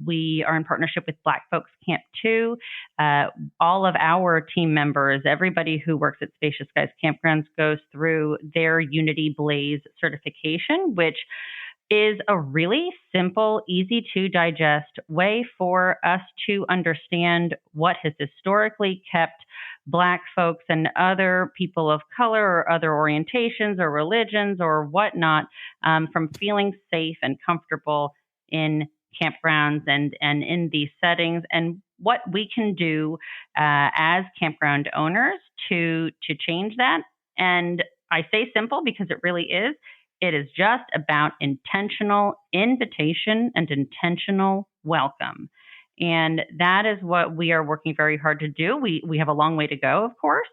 We are in partnership with Black Folks Camp 2. All of our team members, everybody who works at Spacious Skies Campgrounds goes through their Unity Blaze certification, which is a really simple, easy to digest way for us to understand what has historically kept Black folks and other people of color or other orientations or religions or whatnot from feeling safe and comfortable in campgrounds and in these settings, and what we can do as campground owners to change that. And I say simple because it really is. It is just about intentional invitation and intentional welcome. And that is what we are working very hard to do. We have a long way to go, of course,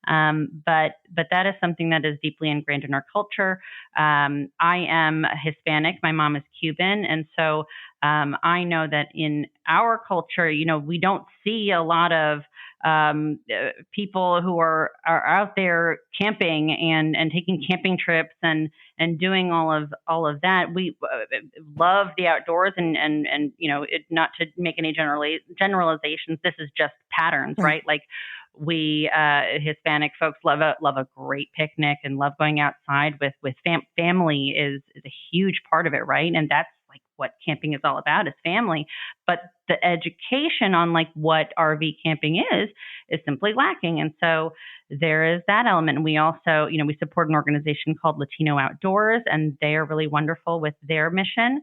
but that is something that is deeply ingrained in our culture. I am Hispanic. My mom is Cuban. And so I know that in our culture, we don't see a lot of people who are out there camping and taking camping trips and doing all of that. We love the outdoors and not to make any generalizations. This is just patterns, right? Like we Hispanic folks love a great picnic and love going outside with family is a huge part of it, right? And that's like what camping is all about, is family. But the education on like what RV camping is simply lacking. And so there is that element. And we also, we support an organization called Latino Outdoors, and they are really wonderful with their mission.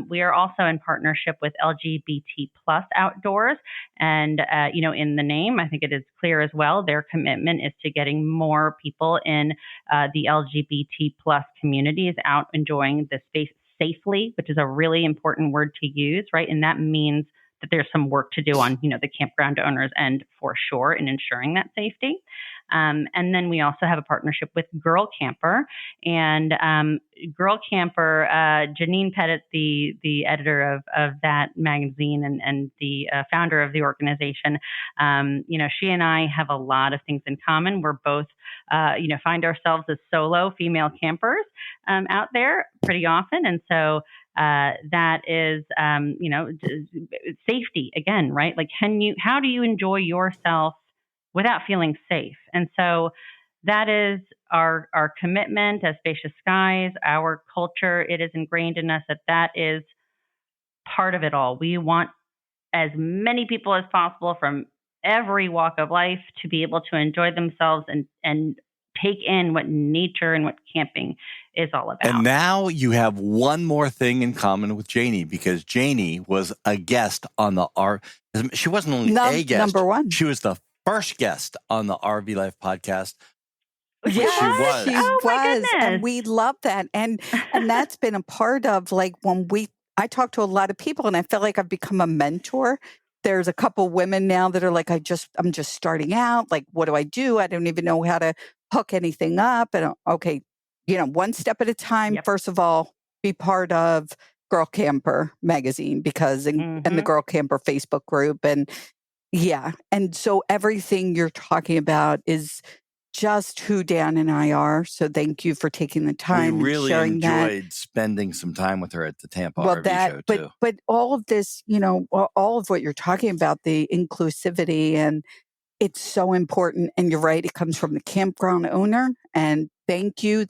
We are also in partnership with LGBT plus Outdoors. And, in the name, I think it is clear as well, their commitment is to getting more people in the LGBT plus communities out enjoying the space safely, which is a really important word to use, right? And that means that there's some work to do on, the campground owners end for sure in ensuring that safety. And then we also have a partnership with Girl Camper, and Girl Camper, Janine Pettit, the editor of that magazine and the founder of the organization. She and I have a lot of things in common. We're both, find ourselves as solo female campers out there pretty often. And so that is, safety again, right? Like, how do you enjoy yourself without feeling safe? And so that is our commitment as Spacious Skies, our culture. It is ingrained in us that is part of it all. We want as many people as possible from every walk of life to be able to enjoy themselves and take in what nature and what camping is all about. And now you have one more thing in common with Janie, because Janie was a guest on the She wasn't only a guest. Number one. She was the first guest on the RV Life podcast. Yeah, she was. She oh, was. my goodness. And we love that. And that's been a part of, like, I talk to a lot of people and I feel like I've become a mentor. There's a couple women now that are like, I'm just starting out. Like, what do I do? I don't even know how to hook anything up. And okay, one step at a time. Yep. First of all, be part of Girl Camper magazine and the Girl Camper Facebook group. And Yeah. And so everything you're talking about is just who Dan and I are. So thank you for taking the We time and really sharing that. enjoyed spending some time with her at the Tampa Well, RV show too. but all of this, all of what you're talking about, the inclusivity, and it's so important. And you're right, it comes from the campground owner. And thank you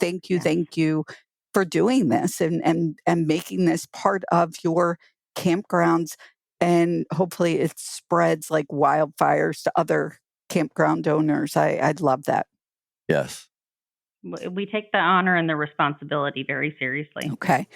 for doing this and making this part of your campgrounds. And hopefully it spreads like wildfires to other campground owners. I'd love that. Yes. We take the honor and the responsibility very seriously. Okay.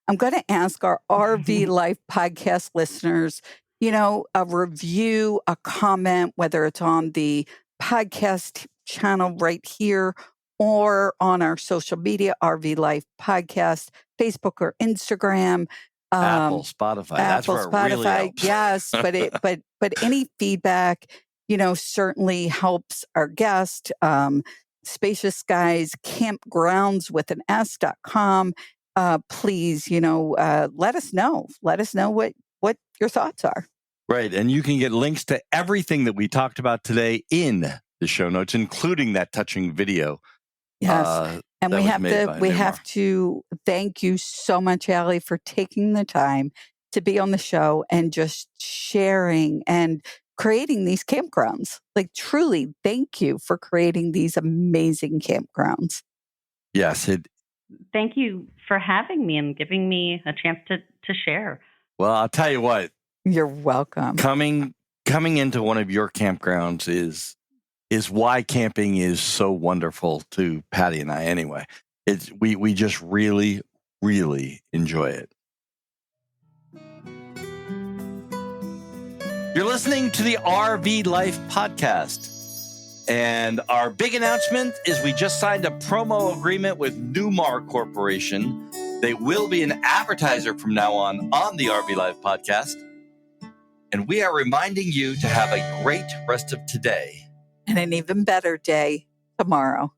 I'm going to ask our RV Life podcast listeners, a review, a comment, whether it's on the podcast channel right here or on our social media, RV Life Podcast, Facebook or Instagram. Apple, Spotify. That's where it really helps. Yes, but any feedback, certainly helps our guest. Spacious Skies Campgrounds with an S.com. Please, let us know. Let us know what your thoughts are. Right. And you can get links to everything that we talked about today in the show notes, including that touching video. Yes. And we have to thank you so much, Ali, for taking the time to be on the show and just sharing and creating these campgrounds. Like, truly, thank you for creating these amazing campgrounds. Yes. Thank you for having me and giving me a chance to share. Well, I'll tell you what. You're welcome. Coming into one of your campgrounds is why camping is so wonderful to Patty and I anyway. We just really, really enjoy it. You're listening to the RV Life Podcast. And our big announcement is we just signed a promo agreement with Newmar Corporation. They will be an advertiser from now on the RV Life Podcast. And we are reminding you to have a great rest of today. And an even better day tomorrow.